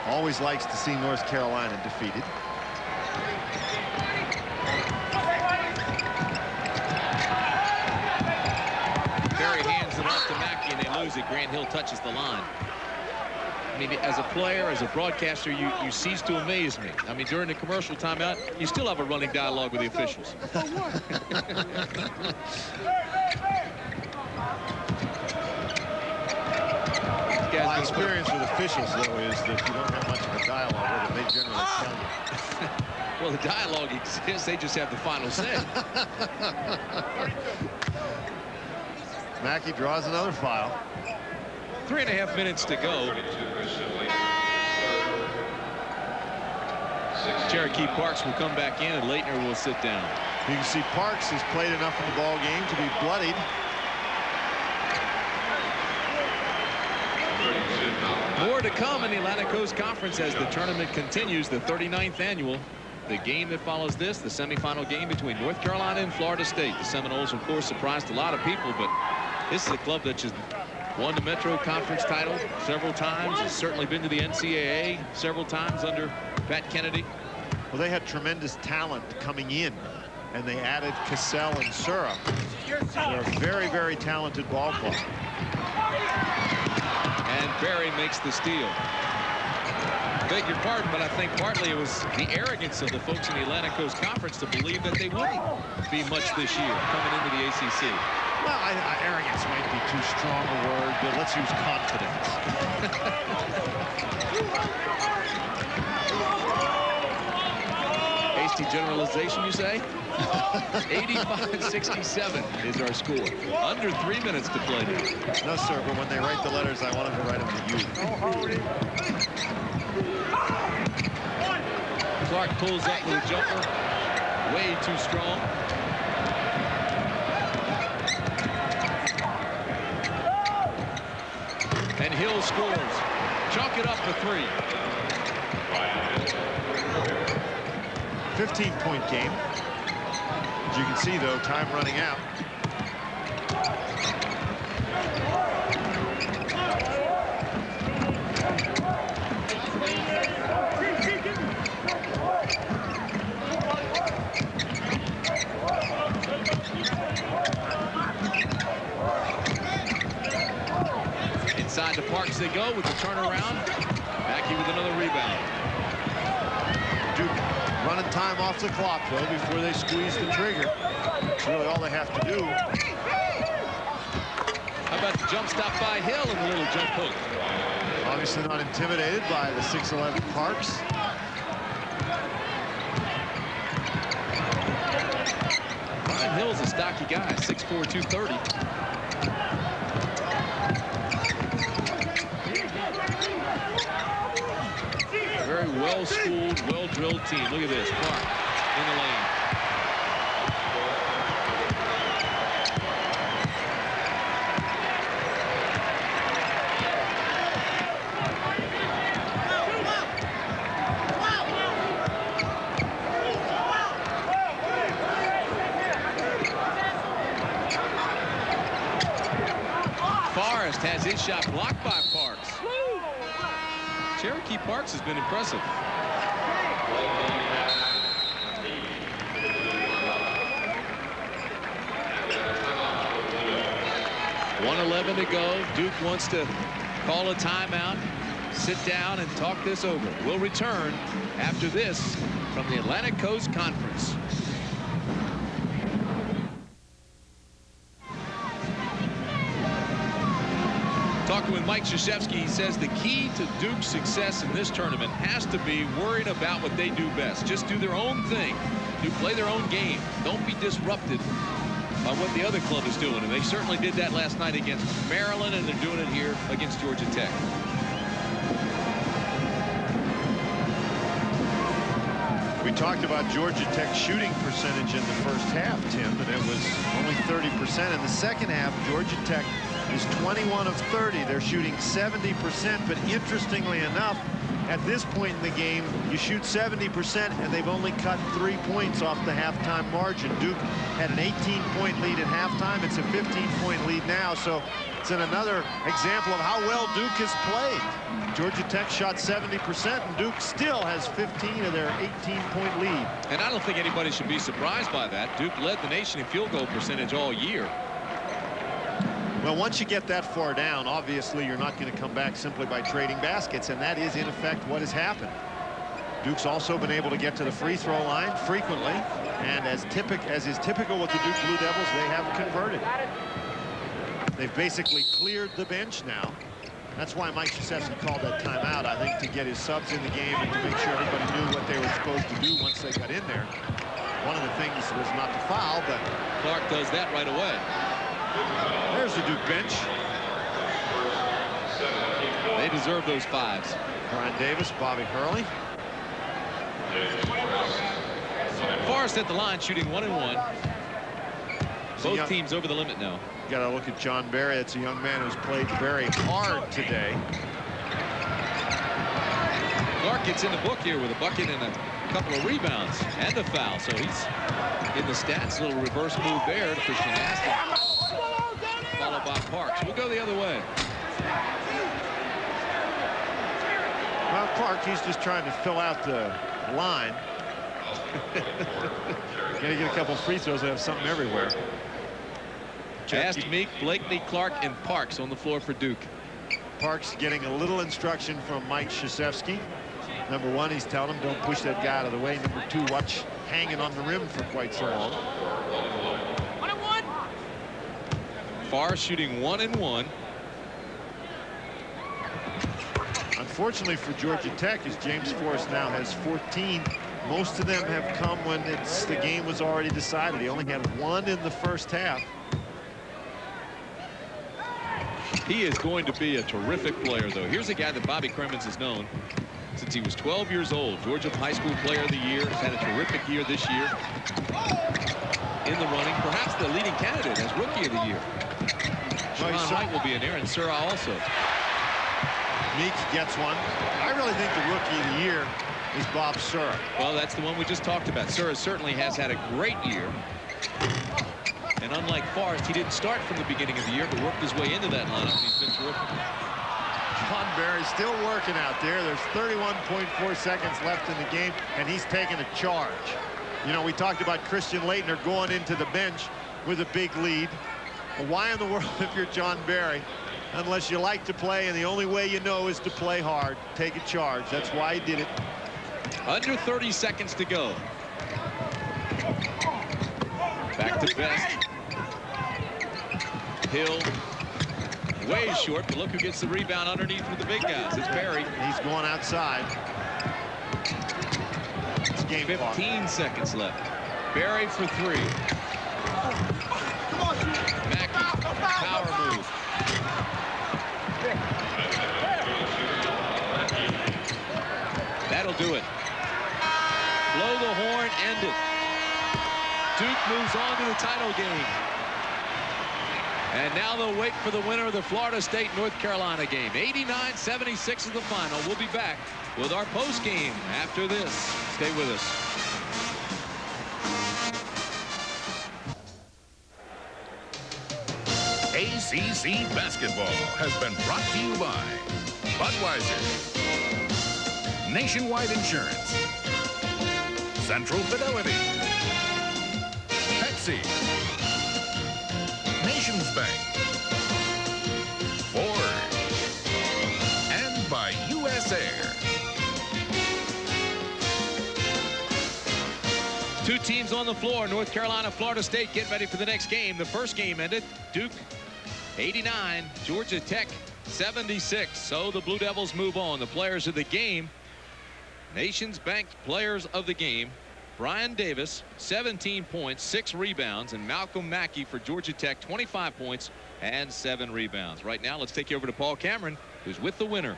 always likes to see North Carolina defeated. Barry hands it off to Mackey, and they lose it. Grant Hill touches the line. I mean, as a player, as a broadcaster, you cease to amaze me. I mean, during the commercial timeout, you still have a running dialogue with the officials. My experience with officials, though, is that you don't have much of a dialogue with them. They generally tell you. Well, the dialogue exists. They just have the final say. Mackey draws another foul. 3.5 minutes to go. Cherokee Parks will come back in, and Leitner will sit down. You can see Parks has played enough in the ball game to be bloodied. More to come in the Atlantic Coast Conference as the tournament continues, the 39th annual. The game that follows this, the semifinal game between North Carolina and Florida State. The Seminoles, of course, surprised a lot of people, but this is a club that just won the Metro Conference title several times. Has certainly been to the NCAA several times under Pat Kennedy. Well, they had tremendous talent coming in, and they added Cassell and Sura. They're a very, very talented ball club. And Barry makes the steal. beg your pardon, but I think partly it was the arrogance of the folks in the Atlantic Coast Conference to believe that they wouldn't be much this year coming into the ACC. Well, arrogance might be too strong a word, but let's use confidence. Hasty generalization, you say? 85-67 is our score. Under 3 minutes to play now. No, sir, but when they write the letters, I want them to write them to you. Clark pulls up with a jumper. Way too strong. And Hill scores. Chalk it up for 3. 15-point game. As you can see, though, time running out. Inside to Parks they go with the turnaround. Mackey with another rebound. Duke running time off the clock, though, before they squeeze the trigger. That's really all they have to do. How about the jump stop by Hill and the little jump hook? Obviously not intimidated by the 6'11 Parks. Brian Hill's a stocky guy, 6'4", 230. Very well-schooled, well-drilled team. Look at this. Clark in the lane. Forrest has his shot blocked by Parks. Cherokee Parks has been impressive. .111 to go. Duke wants to call a timeout, sit down, and talk this over. We'll return after this from the Atlantic Coast Conference. Talking with Mike Krzyzewski, he says the key to Duke's success in this tournament has to be worrying about what they do best. Just do their own thing. Do play their own game. Don't be disrupted by what the other club is doing. And they certainly did that last night against Maryland, and they're doing it here against Georgia Tech. We talked about Georgia Tech's shooting percentage in the first half, Tim, and it was only 30%. In the second half, Georgia Tech is 21 of 30. They're shooting 70%, but interestingly enough, at this point in the game, you shoot 70% and they've only cut 3 points off the halftime margin. Duke had an 18-point lead at halftime. It's a 15-point lead now, so it's another example of how well Duke has played. Georgia Tech shot 70%, and Duke still has 15 of their 18-point lead. And I don't think anybody should be surprised by that. Duke led the nation in field goal percentage all year. Well, once you get that far down, obviously you're not going to come back simply by trading baskets, and that is in effect what has happened. Duke's also been able to get to the free throw line frequently, and as is typical with the Duke Blue Devils, they have converted. They've basically cleared the bench now. That's why Mike Krzyzewski called that timeout, I think, to get his subs in the game and to make sure everybody knew what they were supposed to do once they got in there. One of the things was not to foul, but Clark does that right away. There's the Duke bench. They deserve those fives. Brian Davis, Bobby Hurley. Forrest at the line, shooting 1 and 1. Both teams over the limit now. You got to look at Jon Barry. It's a young man who's played very hard today. Clark gets in the book here with a bucket and a couple of rebounds and a foul, so he's in the stats. A little reverse move there to Christian Aston, followed by Parks. We'll go the other way. Well, Clark, he's just trying to fill out the line. Gonna get a couple free throws and have something everywhere. Ast, Meek, Blakeney, Clark, and Parks on the floor for Duke. Parks getting a little instruction from Mike Krzyzewski. Number one, he's telling him, don't push that guy out of the way. Number two, watch hanging on the rim for quite so long. 1-1. Farr shooting 1-1. Unfortunately for Georgia Tech, as James Forrest now has 14, most of them have come when the game was already decided. He only had one in the first half. He is going to be a terrific player, though. Here's a guy that Bobby Cremins has known since he was 12 years old. Georgia High School Player of the Year. Has had a terrific year this year. In the running, perhaps the leading candidate as Rookie of the Year. Sean White will be in there, and Sura also. Meek gets one. I really think the Rookie of the Year is Bob Sura. Well, that's the one we just talked about. Sura certainly has had a great year. And unlike Forrest, he didn't start from the beginning of the year, but worked his way into that lineup. He's been terrific. Jon Barry still working out there. There's 31.4 seconds left in the game, and he's taking a charge. You know, we talked about Christian Laettner going into the bench with a big lead. Well, why in the world, if you're Jon Barry, unless you like to play, and the only way you know is to play hard, take a charge. That's why he did it. Under 30 seconds to go. Back to Best. Hill. Way short, but look who gets the rebound underneath with the big guys. It's Barry. He's going outside. It's game 15 seconds left. Barry for three. Mackey, power move. That'll do it. Blow the horn, end it. Duke moves on to the title game. And now they'll wait for the winner of the Florida State-North Carolina game. 89-76 is the final. We'll be back with our post game after this. Stay with us. ACC basketball has been brought to you by Budweiser, Nationwide Insurance, Central Fidelity, Pepsi, Nations Bank, Ford, and by US Air. Two teams on the floor. North Carolina, Florida State getting ready for the next game. The first game ended. Duke 89, Georgia Tech 76. So the Blue Devils move on. The players of the game. Nations Bank players of the game. Brian Davis, 17 points, 6 rebounds, and Malcolm Mackey for Georgia Tech, 25 points and 7 rebounds. Right now, let's take you over to Paul Cameron, who's with the winner.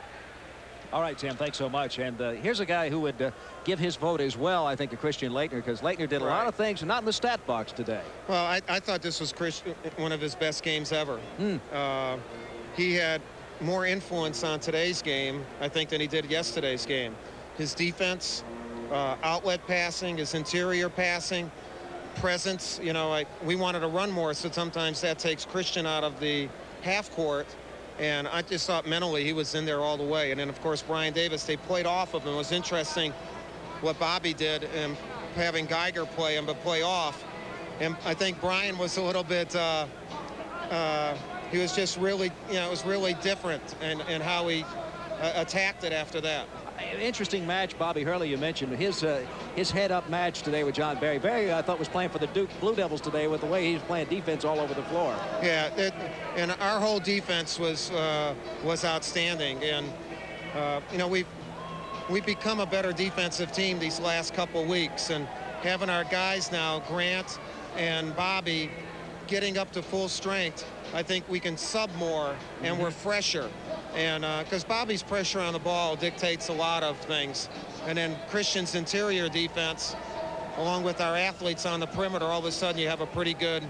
All right, Tim, thanks so much. And here's a guy who would give his vote as well, I think, to Christian Laettner, because Laettner did a lot of things not in the stat box today. Well, I thought this was one of his best games ever. He had more influence on today's game, I think, than he did yesterday's game. His defense, outlet passing, his interior passing, presence. You know, we wanted to run more, so sometimes that takes Christian out of the half court. And I just thought mentally he was in there all the way. And then, of course, Brian Davis, they played off of him. It was interesting what Bobby did in having Geiger play him, but play off. And I think Brian was a little bit, he was just really, you know, it was really different in how he attacked it after that. Interesting match, Bobby Hurley, you mentioned. His head-up match today with Jon Barry. Barry, I thought, was playing for the Duke Blue Devils today with the way he was playing defense all over the floor. Yeah, and our whole defense was outstanding. And, you know, we've become a better defensive team these last couple weeks. And having our guys now, Grant and Bobby, getting up to full strength, I think we can sub more, and we're fresher. And because Bobby's pressure on the ball dictates a lot of things. And then Christian's interior defense, along with our athletes on the perimeter, all of a sudden you have a pretty good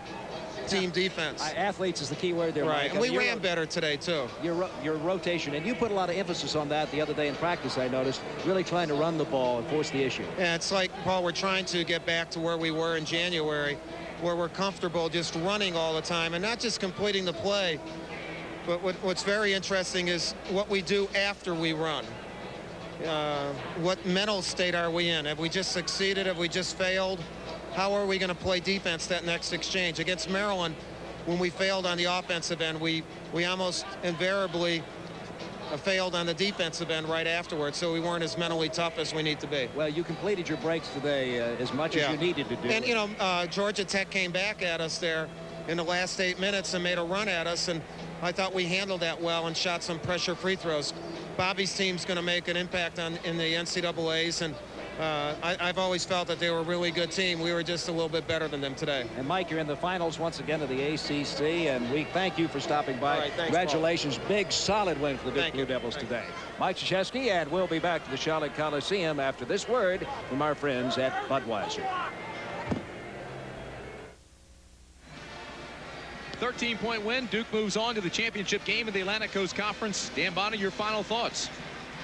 team defense. Athletes is the key word there, right? Mike. And we ran better today, too. Your rotation, and you put a lot of emphasis on that the other day in practice, I noticed, really trying to run the ball and force the issue. Yeah, it's like, Paul, we're trying to get back to where we were in January, where we're comfortable just running all the time and not just completing the play. But what's very interesting is what we do after we run. What mental state are we in? Have we just succeeded? Have we just failed? How are we going to play defense that next exchange? Against Maryland, when we failed on the offensive end, we almost invariably failed on the defensive end right afterwards, so we weren't as mentally tough as we need to be. Well, you completed your breaks today as much as you needed to do. And, you know, Georgia Tech came back at us there in the last 8 minutes and made a run at us, and I thought we handled that well and shot some pressure free throws. Bobby's team's going to make an impact in the NCAAs, and I've always felt that they were a really good team. We were just a little bit better than them today. And Mike, you're in the finals once again of the ACC, and we thank you for stopping by. All right, thanks, congratulations. Paul. Big, solid win for the Duke Thank Blue you. Devils Thank today. Mike Krzyzewski, and we'll be back to the Charlotte Coliseum after this word from our friends at Budweiser. 13-point win. Duke moves on to the championship game of the Atlantic Coast Conference. Dan Bonner, your final thoughts.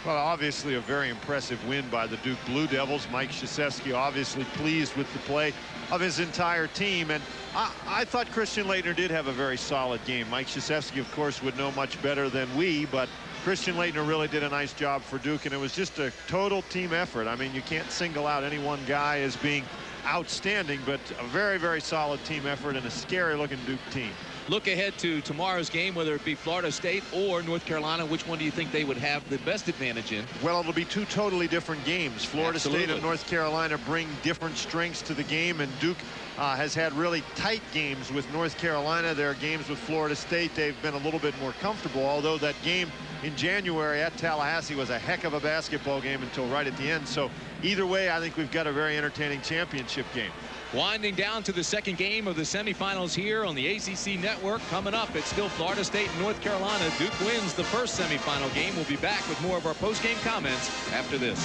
Well, obviously a very impressive win by the Duke Blue Devils. Mike Krzyzewski obviously pleased with the play of his entire team. And I thought Christian Laettner did have a very solid game. Mike Krzyzewski, of course, would know much better than we, but Christian Laettner really did a nice job for Duke, and it was just a total team effort. I mean, you can't single out any one guy as being outstanding, but a very, very solid team effort and a scary-looking Duke team. Look ahead to tomorrow's game, whether it be Florida State or North Carolina. Which one do you think they would have the best advantage in? Well, it'll be two totally different games. Florida Absolutely. State and North Carolina bring different strengths to the game, and Duke has had really tight games with North Carolina. Their games with Florida State, they've been a little bit more comfortable, although that game in January at Tallahassee was a heck of a basketball game until right at the end. So either way, I think we've got a very entertaining championship game. Winding down to the second game of the semifinals here on the ACC network. Coming up, it's still Florida State and North Carolina. Duke wins the first semifinal game. We'll be back with more of our post-game comments after this.